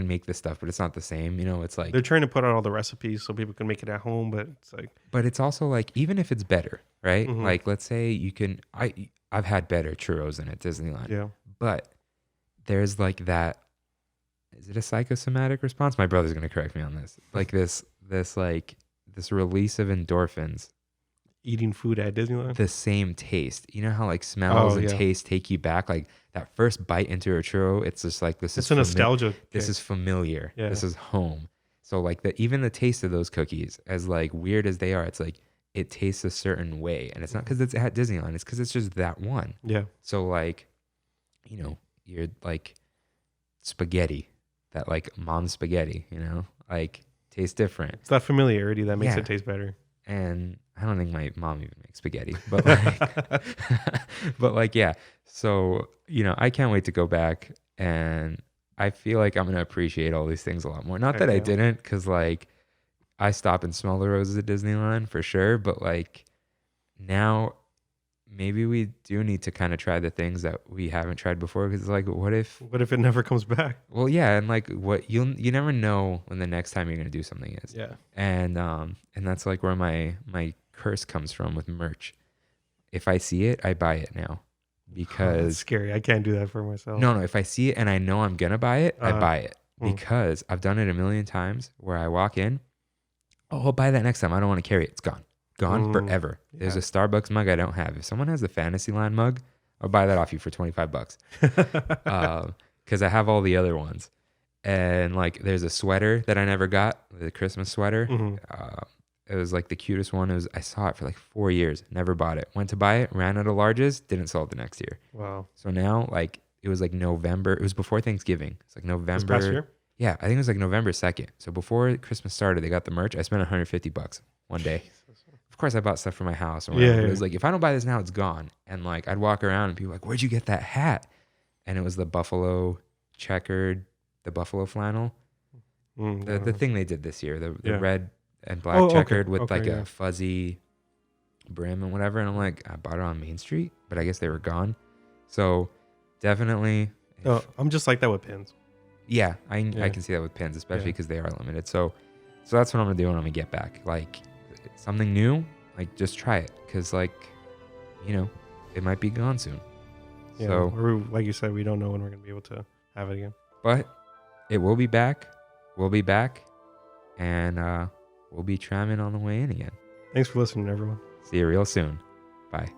make this stuff, but it's not the same. It's like, They're trying to put out all the recipes so people can make it at home, but it's like, but it's also like, even if it's better, right? Mhm. Like, let's say I've had better churros than at Disneyland, yeah. but there's like that, is it a psychosomatic response? My brother's going to correct me on this. Like this release of endorphins, Eating food at Disneyland. the same taste. You know how like smells and yeah. taste take you back? Like that first bite into a churro, it's just like, this It's is a nostalgia. This kick. is familiar. Yeah. This is home. So like even the taste of those cookies, as like weird as they are, it's like it tastes a certain way, and it's not because it's at Disneyland. It's because it's just that one. Yeah. So like, you're like spaghetti, that like mom's spaghetti, like tastes different. It's that familiarity that makes Yeah. it taste better. And I don't think my mom even makes spaghetti, but like, but like, yeah. So, I can't wait to go back, and I feel like I'm going to appreciate all these things a lot more. Not Heck that I yeah. didn't, cause like I stop and smell the roses at Disneyland for sure. But like now maybe we do need to kind of try the things that we haven't tried before, because like, what if it never comes back? Well, yeah, and like what you never know when the next time you're gonna do something is. Yeah. And that's like where my curse comes from with merch. If I see it, I buy it now, because That's scary. I can't do that for myself. no, if I see it and I know I'm gonna buy it, I buy it, Mm. because I've done it a million times where I walk in, oh, I'll buy that next time. I don't want to carry it. It's gone forever. There's a Starbucks mug I don't have. If someone has the Fantasyland mug, I'll buy that off you for $25. Because I have all the other ones. And like, there's a sweater that I never got, the Christmas sweater. Mhm. It was like the cutest one. I saw it for like 4 years, never bought it. Went to buy it, ran out of larges, didn't sell it the next year. Wow. So now, like, it was like November. It was before Thanksgiving. It's like November. This past year? Yeah, I think it was like November 2nd. So before Christmas started, they got the merch. I spent $150 one day. Of course, I bought stuff for my house. Or whatever, Yeah, but it was like, if I don't buy this now, it's gone. And like, I'd walk around and people were like, where'd you get that hat? And it was the buffalo flannel. The thing they did this year, the red and black checkered with like a fuzzy brim and whatever. And I'm like, I bought it on Main Street, but I guess they were gone. So definitely. Oh, I'm just like that with pins. Yeah, I can see that with pins, especially because they are limited. So that's what I'm gonna do when I'm gonna get back. Like, something new, like, just try it, because like, it might be gone soon. Yeah, so, or like you said, we don't know when we're gonna be able to have it again. But it will be back. We'll be back, and we'll be Trammin on the way in again. Thanks for listening, everyone. See you real soon. Bye.